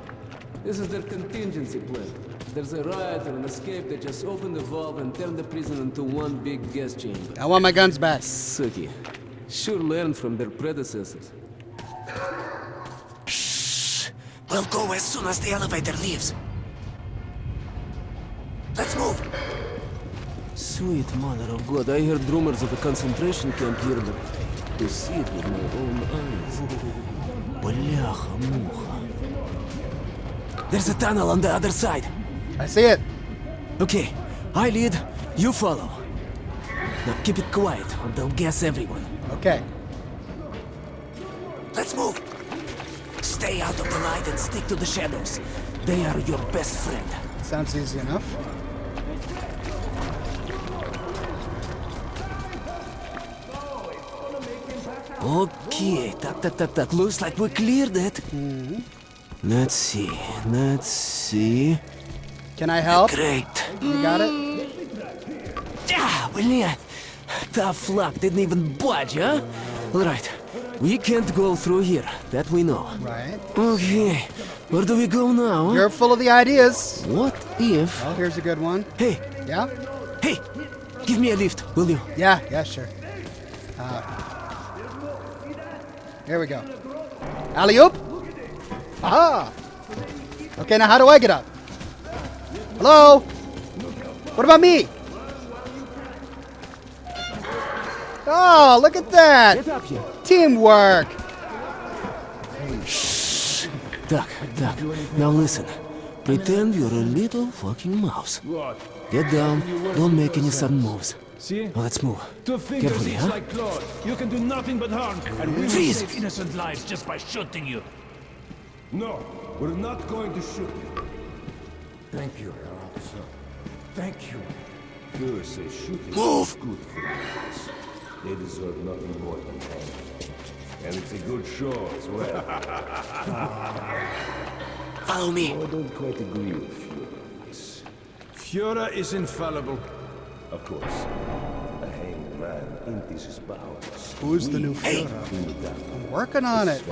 This is their contingency plan. There's a riot or an escape, they just open the valve and turn the prison into one big gas chamber. I want my guns back. Suki. Sure learned from their predecessors. Shh. We'll go as soon as the elevator leaves. Let's move. Sweet mother of God, I heard rumors of a concentration camp here, but to see it with my own eyes. Бляха-муха. There's a tunnel on the other side. I see it. Okay, I lead, you follow. Now keep it quiet, or they'll gas everyone. Okay. Let's move. Stay out of the light and stick to the shadows. They are your best friend. Sounds easy enough. Okay, так. Looks like we cleared it. Let's see. Can I help? Great. You got it? Блин. Tough luck, didn't even budge, huh? Alright, we can't go through here, that we know. Right. Okay, where do we go now? Huh? You're full of the ideas. What if... Oh, here's a good one. Hey. Yeah? Hey, give me a lift, will you? Yeah, sure. Here we go. Alley-oop? Aha! Okay, now how do I get up? Hello? What about me? Oh, look at that! Get up here. Teamwork! Shh. Так. Now listen. Pretend you're a little fucking mouse. What? Get down. Don't make any sudden moves. See? Now let's move. 2 fingers Carefully, each huh? like claws. You can do nothing but harm, and we will Freeze! save innocent lives just by shooting you. No, we're not going to shoot you. Thank you, Herr Officer. Thank you. Führer says shooting Move! is good for the kids. They deserve nothing more than that. And it's a good show as well. Follow me. I don't quite agree with Führer on this. Führer is infallible. Of course, a hanged man empties his bowels. Who's the new Führer? I'm working on it.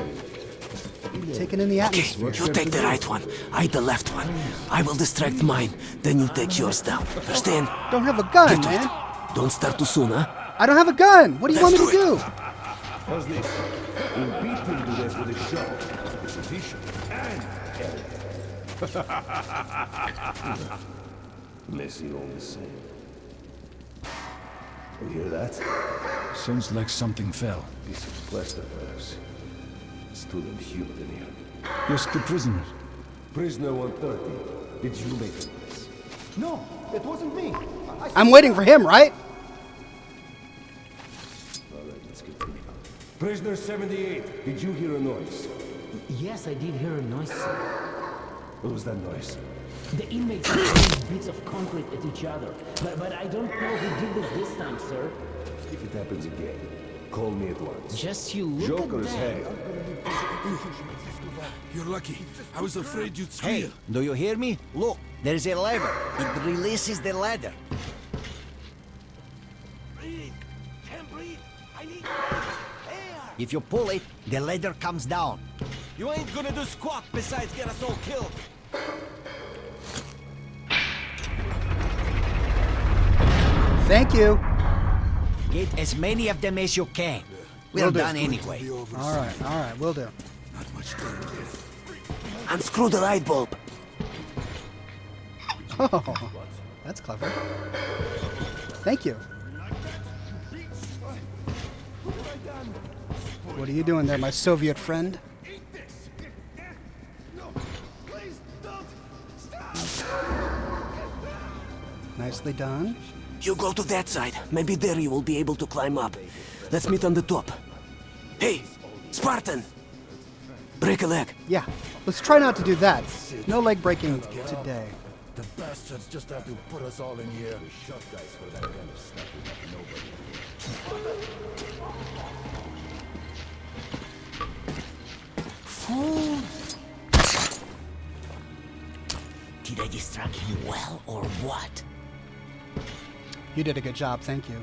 Taking in the atmosphere. You take the right one, I the left one. I will distract mine, then you take yours down. Understand? Don't have a gun, Get to man. it. Don't start too soon, huh? I don't have a gun. What do you want me to do? How's this? We'll beat him to death with a shovel, with a t-shirt, and messy all the same. You hear that? Sounds like something fell. Piece of plaster, perhaps. It's too damn humid in here. Yes, the prisoners. Prisoner 130. Did you make this? No, it wasn't me. I'm waiting for him, right? All right, let's continue. Prisoner 78. Did you hear a noise? Yes, I did hear a noise, sir. What was that noise? The inmates are throwing bits of concrete at each other. But I don't know who did this time, sir. If it happens again, call me at once. Just you look Joker's at head. that. You're lucky. I was afraid you'd Hey, squeal. do you hear me? Look, there's a lever. It releases the ladder. Breathe! Can't breathe! I need air! If you pull it, the ladder comes down. You ain't gonna do squat besides get us all killed. Thank you. Get as many of them as you can. We're Will do. done anyway. All right, will do. Not much time left. Unscrew the light bulb. Oh, that's clever. Thank you. What are you doing there, my Soviet friend? Nicely done. You go to that side. Maybe there you will be able to climb up. Let's meet on the top. Hey, Spartan! Break a leg. Yeah, let's try not to do that. No leg breaking today. The bastards just have to put us all in here. Shot guys for that kind of stuff. Fool! Did I distract him well or what? You did a good job, thank you.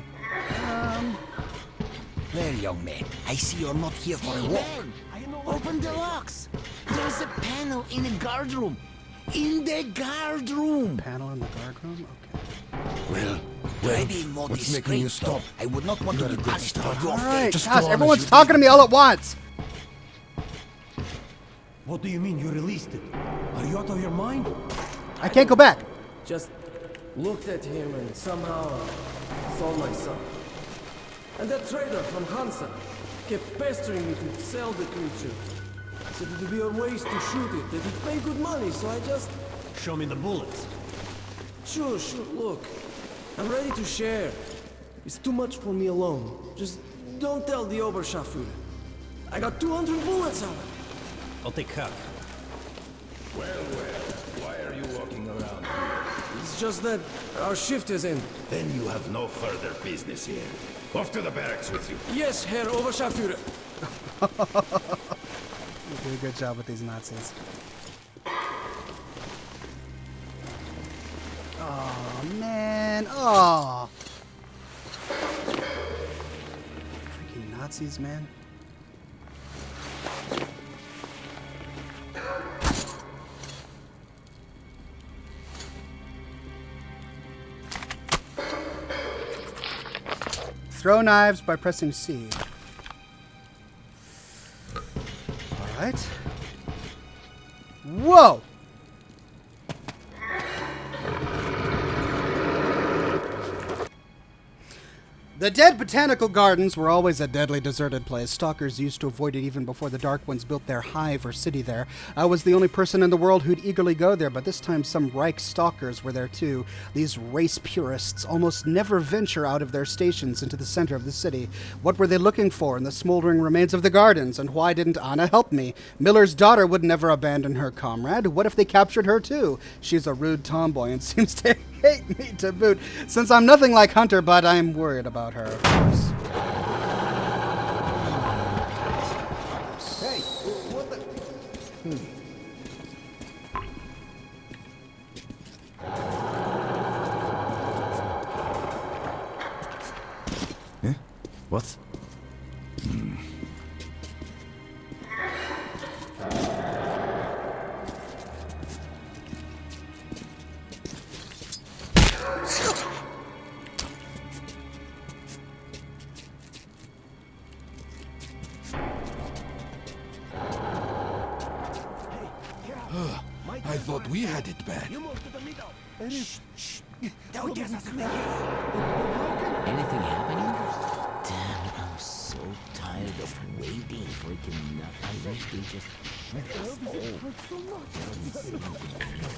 Well, young man, I see you're not here for a walk. Open the locks! There's a panel in the guard room! In the guard room! Panel in the guard room? Okay. Well, Try being more what's making discreet, you stop? though. I would not want to be punished for your Alright, fate. gosh, everyone's talking to me all at once! What do you mean you released it? Are you out of your mind? I can't go back. Just looked at him and somehow saw my son. And that trader from Hansa kept pestering me to sell the creature. Said it would be a waste to shoot it, that it'd pay good money, so I just... Show me the bullets. Sure, look. I'm ready to share. It's too much for me alone. Just don't tell the Oberscharführer. I got 200 bullets out of it. I'll take half. Well, why are you walking around here? It's just that our shift is in. Then you have no further business here. Off to the barracks with you. Yes, Herr Oberscharführer. You do a good job with these Nazis. Oh man, oh. Freaking Nazis, man. Throw knives by pressing C. Alright. Whoa! The Dead Botanical Gardens were always a deadly deserted place. Stalkers used to avoid it even before the Dark Ones built their hive or city there. I was the only person in the world who'd eagerly go there, but this time some Reich stalkers were there too. These race purists almost never venture out of their stations into the center of the city. What were they looking for in the smoldering remains of the gardens, and why didn't Anna help me? Miller's daughter would never abandon her comrade. What if they captured her too? She's a rude tomboy and seems to hate me to boot, since I'm nothing like Hunter, but I'm worried about her, of course. Hey, what the... Huh? What? I thought we had it bad. Anything happening? Damn, I'm so tired of waiting. Freaking nut. I wish they just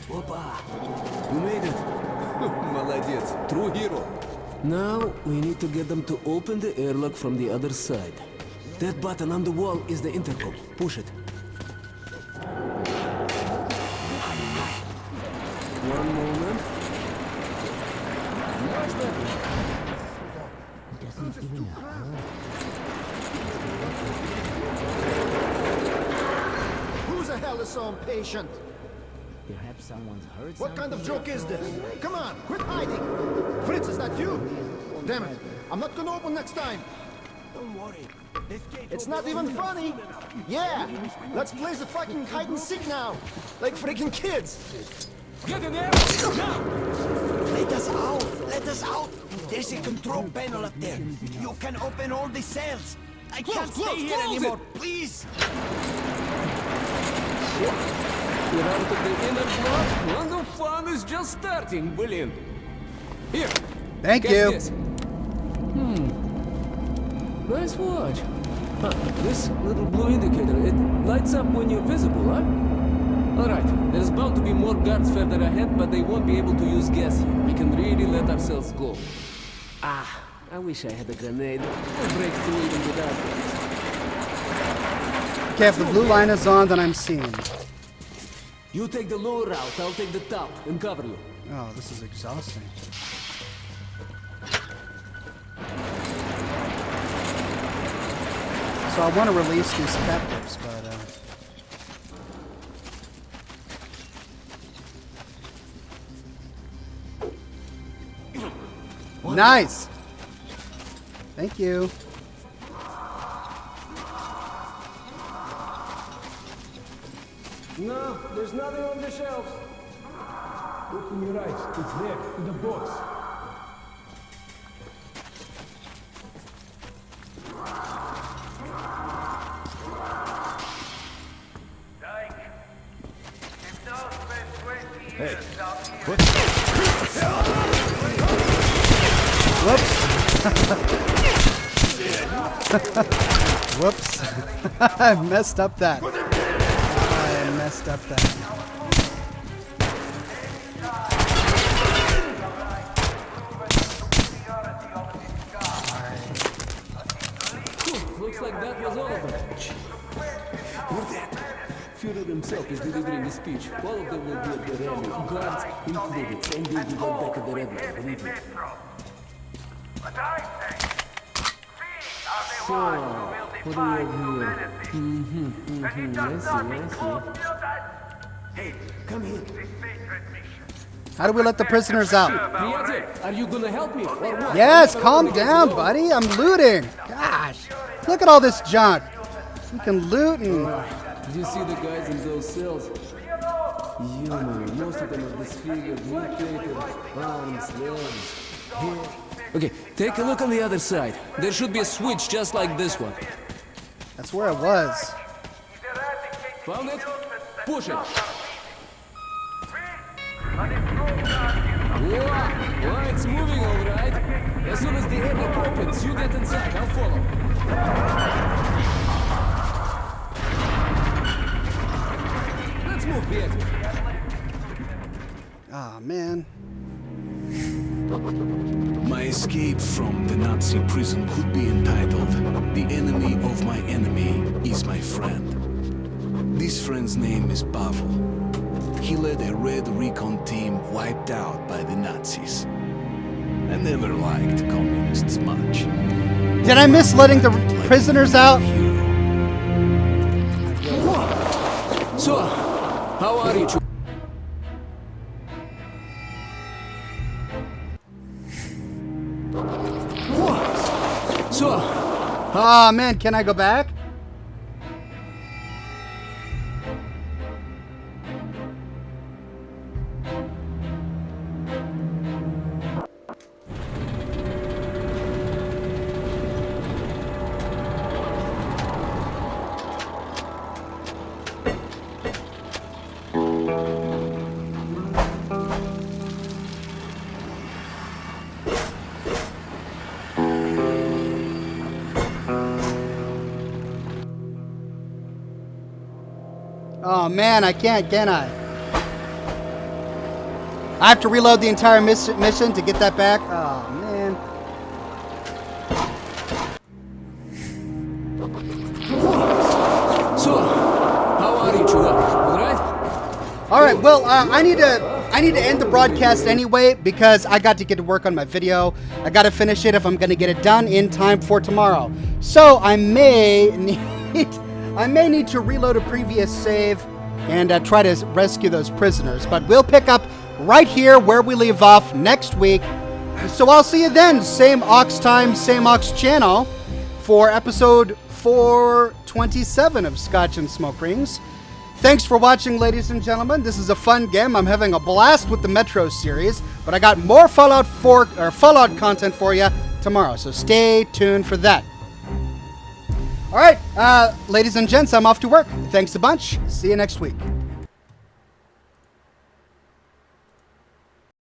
Opa! We made it! Молодец! True hero! Now, we need to get them to open the airlock from the other side. That button on the wall is the intercom. Push it. One moment. doesn't even hurt. Who the hell is so impatient? Perhaps someone's hurt. What kind of joke is this? Come on, quit hiding! Fritz, is that you? Damn it, I'm not gonna open next time. Don't worry. It's not even funny. Yeah, let's play the fucking hide and seek now, like freaking kids. Get in there! Now! Let us out! Let us out! There's a control panel up there. You can open all the cells. I can't stay here anymore. Please! We're out of the inner block, and the fun is just starting. Brilliant. Here. Thank guess you. This. Nice watch. Huh, this little blue indicator, it lights up when you're visible, huh? Alright, there's bound to be more guards further ahead, but they won't be able to use gas here. We can really let ourselves go. Ah, I wish I had a grenade. We'll break through even without it. Okay, if the blue line is on, then I'm seeing. You take the lower route, I'll take the top and cover you. Oh, this is exhausting. So I want to release these captives, but nice! Thank you. No, there's nothing on the shelves. Open your eyes. It's there, in the box. Hey, what? Whoops. Whoops. I messed up that. I messed up that. Looks like that was all of them. With that, Führer himself is delivering a speech. All of them will be at the rally, guards included, and they'll be right back at the rally, believe me. So, what do we have here? I see. Hey, come here. How do we let the prisoners out? Priyatir, are you gonna help me or what? Yes, calm down, buddy. I'm looting. Gosh, look at all this junk. We can loot and... Do you see the guys in those cells? Yummy, most of them are disfigured, mutilated, arms, legs, hair. Okay, take a look on the other side. There should be a switch just like this one. That's where it was. Found it? Push it. Whoa, it's moving all right. As soon as the airlock opens, you get inside. I'll follow. Let's move, Pietro. Ah, man. My escape from the Nazi prison could be entitled "The Enemy of My Enemy is My Friend." This friend's name is Pavel. He led a Red Recon team wiped out by the Nazis. I never liked communists much. Did I miss letting the prisoners out? So, how are you? So, ah, man, can I go back? Oh man, I can't, can I? I have to reload the entire mission to get that back? Oh man. So, how are you, Chua? Alright? Alright, well, I need to end the broadcast anyway because I got to get to work on my video. I got to finish it if I'm going to get it done in time for tomorrow. So I may need to reload a previous save and try to rescue those prisoners. But we'll pick up right here where we leave off next week. So I'll see you then. Same Ox time, same Ox channel for episode 427 of Scotch and Smoke Rings. Thanks for watching, ladies and gentlemen. This is a fun game. I'm having a blast with the Metro series, but I got more Fallout content for you tomorrow. So stay tuned for that. All right, ladies and gents, I'm off to work. Thanks a bunch. See you next week.